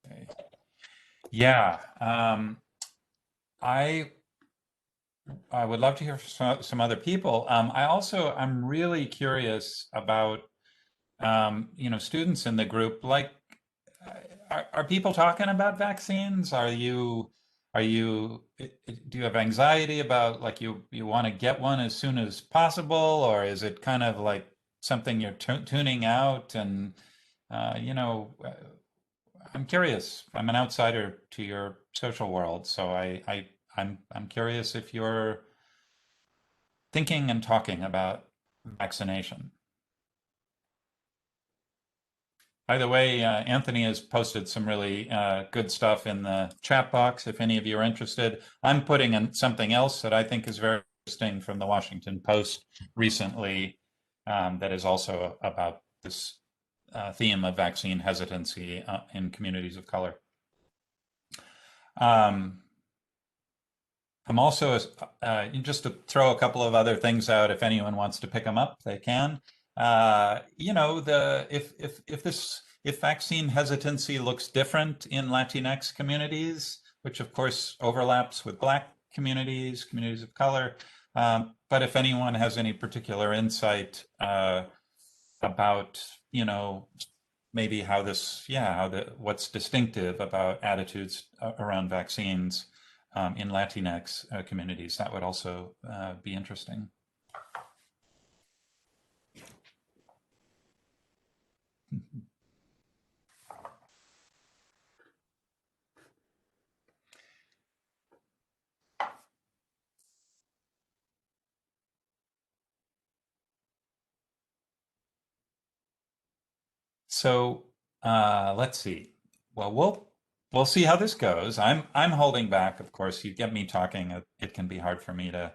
Okay. Yeah, I would love to hear from some other people. I'm really curious about students in the group. Like, are people talking about vaccines? Do you have anxiety about, like, you want to get one as soon as possible, or is it kind of like something you're tuning out? And I'm curious. I'm an outsider to your social world, so I'm curious if you're thinking and talking about vaccination. By the way, Anthony has posted some really good stuff in the chat box if any of you are interested. I'm putting in something else that I think is very interesting from the Washington Post recently, that is also about this theme of vaccine hesitancy in communities of color. I'm also, just to throw a couple of other things out, if anyone wants to pick them up, they can. If vaccine hesitancy looks different in Latinx communities, which of course overlaps with Black communities of color, but if anyone has any particular insight about, maybe what's distinctive about attitudes around vaccines in Latinx communities, that would also be interesting. So let's see. Well, we'll see how this goes. I'm holding back. Of course, you get me talking. It can be hard for me to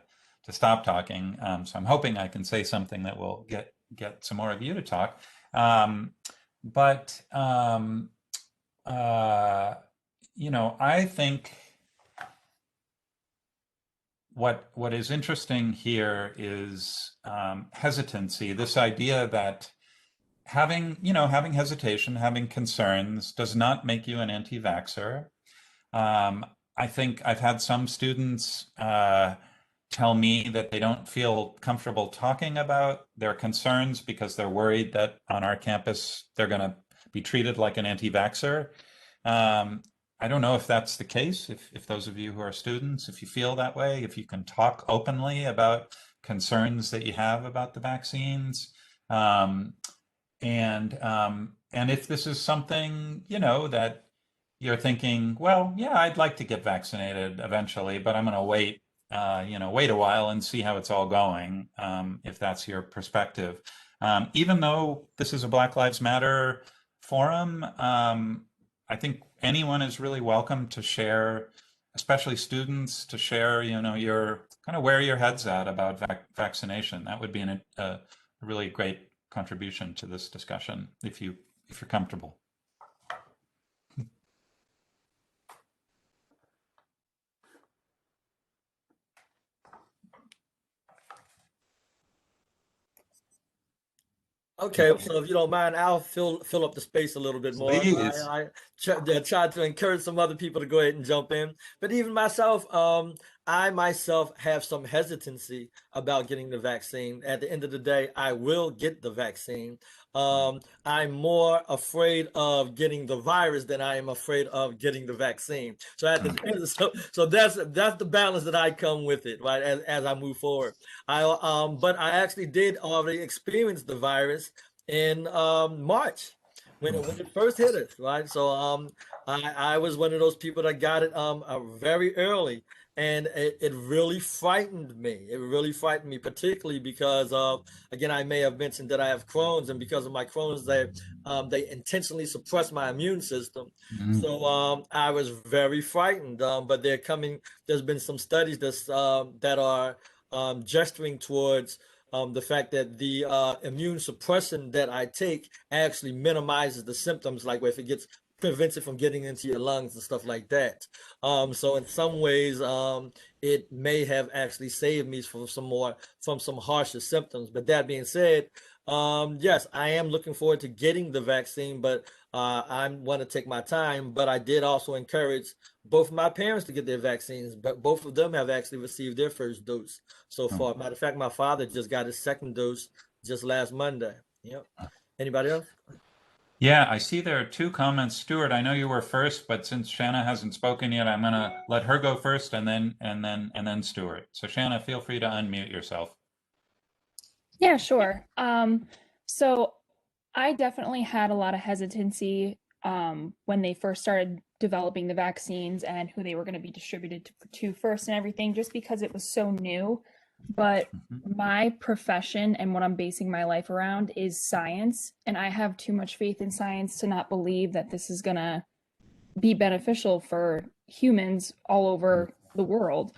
stop talking. So I'm hoping I can say something that will get some more of you to talk. But I think what is interesting here is hesitancy. This idea that having hesitation, having concerns does not make you an anti-vaxxer. I think I've had some students tell me that they don't feel comfortable talking about their concerns because they're worried that on our campus they're going to be treated like an anti-vaxxer. I don't know if that's the case, if those of you who are students, if you feel that way, if you can talk openly about concerns that you have about the vaccines. And if this is something, that you're thinking, well, yeah, I'd like to get vaccinated eventually, but I'm going to wait a while and see how it's all going, if that's your perspective. Even though this is a Black Lives Matter forum, I think anyone is really welcome to share, especially students, to share, your kind of where your head's at about vaccination. That would be a really great contribution to this discussion if you're comfortable. Okay, so if you don't mind, I'll fill up the space a little bit more. Please. I tried to encourage some other people to go ahead and jump in, but even myself, I myself have some hesitancy about getting the vaccine. At the end of the day, I will get the vaccine. I'm more afraid of getting the virus than I am afraid of getting the vaccine. So at the end, so that's the balance that I come with it, right? As I move forward, but I actually did already experience the virus in March when it first hit us, right? So I was one of those people that got it very early, and it really frightened me. It really frightened me, particularly because again, I may have mentioned that I have Crohn's, and because of my Crohn's, they intentionally suppress my immune system. So I was very frightened. But there's been some studies that are gesturing towards the fact that the immune suppression that I take actually minimizes the symptoms, like if it prevents it from getting into your lungs and stuff like that. So in some ways, it may have actually saved me from some harsher symptoms. But that being said, yes, I am looking forward to getting the vaccine, but I want to take my time. But I did also encourage both of my parents to get their vaccines, but both of them have actually received their first dose so far. Matter of fact, my father just got his second dose just last Monday. Yep. Anybody else? Yeah, I see there are two comments. Stuart, I know you were first, but since Shanna hasn't spoken yet, I'm gonna let her go first and then Stuart. So Shanna, feel free to unmute yourself. Yeah, sure. So I definitely had a lot of hesitancy when they first started developing the vaccines and who they were going to be distributed to first and everything, just because it was so new. But my profession and what I'm basing my life around is science, and I have too much faith in science to not believe that this is going to be beneficial for humans all over the world.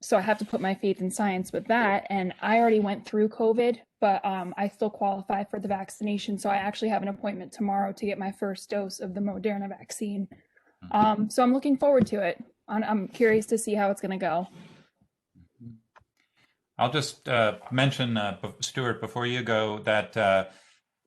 So I have to put my faith in science with that. And I already went through COVID, but I still qualify for the vaccination. So I actually have an appointment tomorrow to get my first dose of the Moderna vaccine. So I'm looking forward to it. I'm curious to see how it's going to go. I'll just mention, Stuart, before you go, that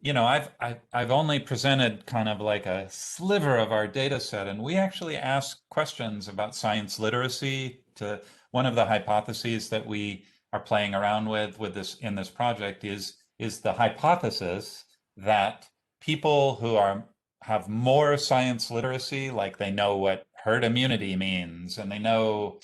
I've only presented kind of like a sliver of our data set, and we actually ask questions about science literacy. To one of the hypotheses that we are playing around with this in this project is the hypothesis that people who have more science literacy, like they know what herd immunity means, and they know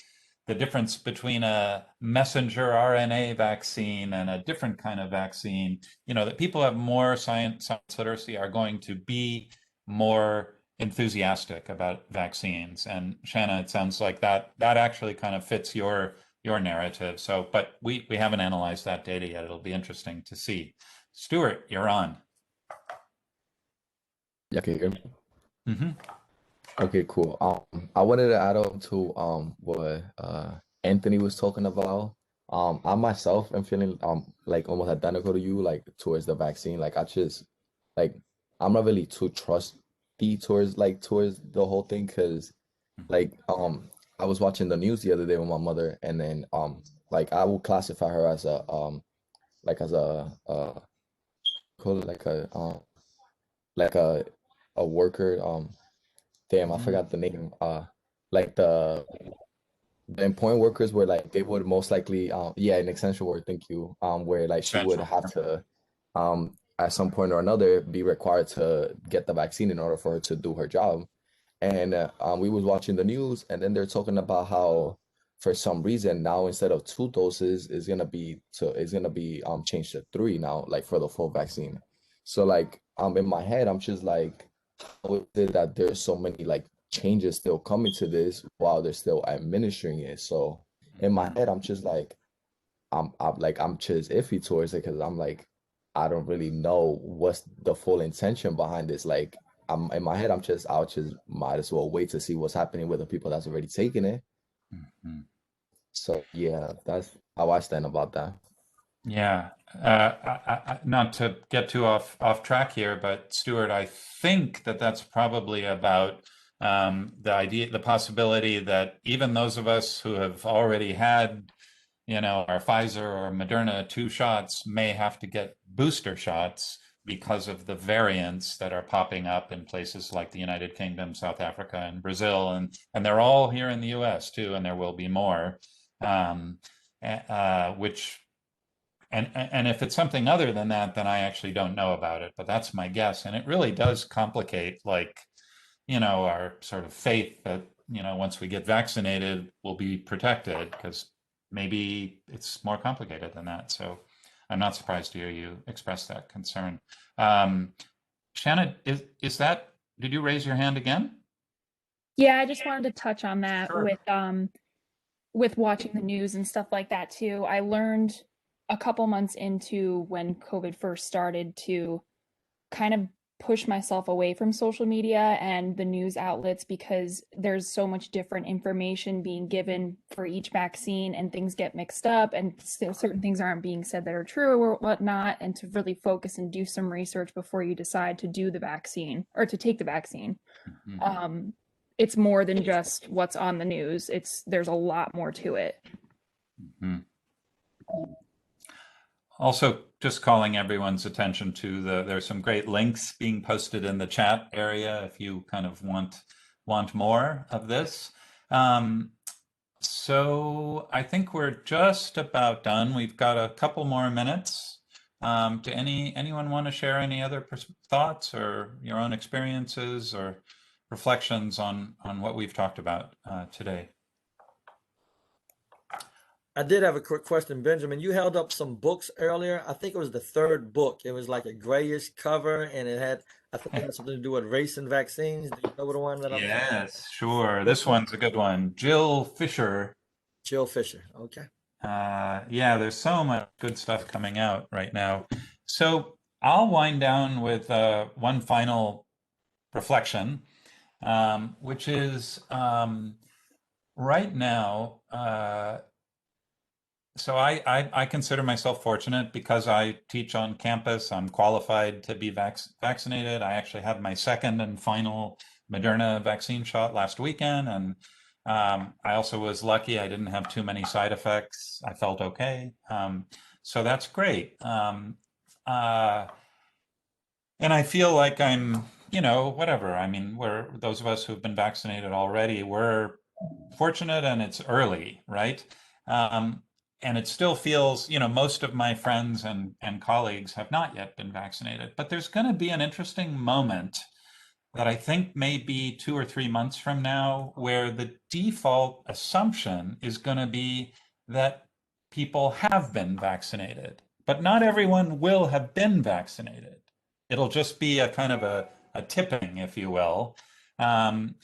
the difference between a messenger RNA vaccine and a different kind of vaccine, that people have more science literacy are going to be more enthusiastic about vaccines. And Shanna, it sounds like that actually kind of fits your narrative. So, but we haven't analyzed that data yet. It'll be interesting to see. Stuart, you're on. Yeah, can you hear me? Hmm. Okay, cool. I wanted to add on to what Anthony was talking about. I myself am feeling like almost identical to you, like towards the vaccine. Like I just like I'm not really too trusty towards the whole thing, because like I was watching the news the other day with my mother, and then like I would classify her as a like as a call it like a worker. Damn, I Hmm. forgot the name. Like the employment workers were like they would most likely yeah, an essential work, thank you. Where like she would Essential. have to at some point or another be required to get the vaccine in order for her to do her job. And we was watching the news, and then they're talking about how for some reason now instead of 2 doses is gonna be changed to 3 now, like for the full vaccine. So like in my head, I'm just like, how is it that there's so many like changes still coming to this while they're still administering it? So in my Mhm. head, I'm just like, I'm just iffy towards it, because I'm like, I don't really know what's the full intention behind this. Like I'm in my head, I'll just might as well wait to see what's happening with the people that's already taken it. Mhm. So yeah, that's how I stand about that. Yeah, not to get too off track here, but Stuart, I think that that's probably about the possibility that even those of us who have already had, our Pfizer or Moderna 2 shots may have to get booster shots because of the variants that are popping up in places like the United Kingdom, South Africa, and Brazil, and they're all here in the U.S. too, and there will be more, um, which. And if it's something other than that, then I actually don't know about it, but that's my guess. And it really does complicate, like, our sort of faith that, once we get vaccinated, we'll be protected, because maybe it's more complicated than that. So I'm not surprised to hear you express that concern. Um, Shannon, did you raise your hand again? Yeah, I just wanted to touch on that Sure. with watching the news and stuff like that too. I learned a couple months into when COVID first started to kind of push myself away from social media and the news outlets, because there's so much different information being given for each vaccine and things get mixed up, and certain things aren't being said that are true or whatnot, and to really focus and do some research before you decide to do the vaccine or to take the vaccine. Mhm. It's more than just what's on the news. There's a lot more to it. Mhm. Also, just calling everyone's attention to there's some great links being posted in the chat area if you kind of want more of this. Um, so I think we're just about done. We've got a couple more minutes. Do anyone want to share any other thoughts or your own experiences or reflections on what we've talked about today? I did have a quick question, Benjamin. You held up some books earlier. I think it was the third book. It was like a grayish cover, and I think it had something to do with race and vaccines. Do you know the one that I'm talking Yes, sure. about? This one's a good one. Jill Fisher. Jill Fisher. Okay. Yeah, there's so much good stuff coming out right now. So I'll wind down with one final reflection, which is right now. So I consider myself fortunate because I teach on campus. I'm qualified to be vaccinated. I actually had my second and final Moderna vaccine shot last weekend, and I also was lucky. I didn't have too many side effects. I felt okay. So that's great. Uh, and I feel like I'm, whatever. I mean, we're those of us who've been vaccinated already, we're fortunate and it's early, right? Um, and it still feels, most of my friends and colleagues have not yet been vaccinated. But there's going to be an interesting moment that I think may be 2 or 3 months from now, where the default assumption is going to be that people have been vaccinated, but not everyone will have been vaccinated. It'll just be a kind of a tipping, if you will. Um,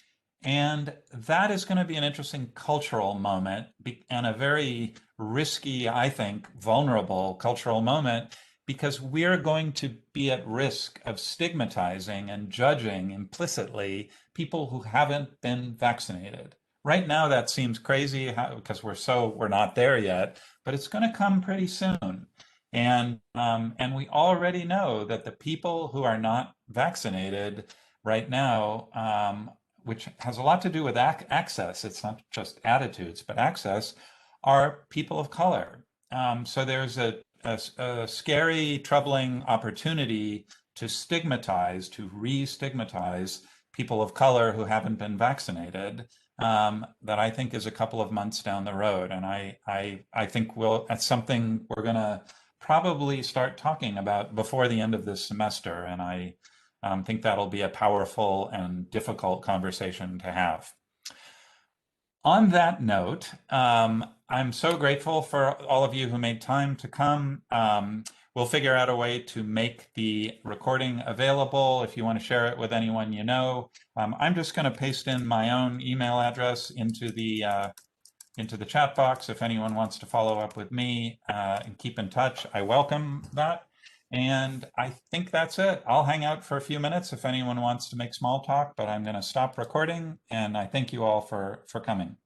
and that is going to be an interesting cultural moment and a very risky, I think, vulnerable cultural moment, because we're going to be at risk of stigmatizing and judging implicitly people who haven't been vaccinated. Right now, that seems crazy because we're not there yet, but it's going to come pretty soon. And we already know that the people who are not vaccinated right now, which has a lot to do with access, it's not just attitudes, but access, are people of color. So there's a scary, troubling opportunity to stigmatize, to re-stigmatize people of color who haven't been vaccinated, that I think is a couple of months down the road. And I think that's something we're going to probably start talking about before the end of this semester. And I think that'll be a powerful and difficult conversation to have. On that note, I'm so grateful for all of you who made time to come. We'll figure out a way to make the recording available if you want to share it with anyone you know. I'm just going to paste in my own email address into the chat box. If anyone wants to follow up with me and keep in touch, I welcome that. And I think that's it. I'll hang out for a few minutes if anyone wants to make small talk, but I'm going to stop recording. And I thank you all for coming.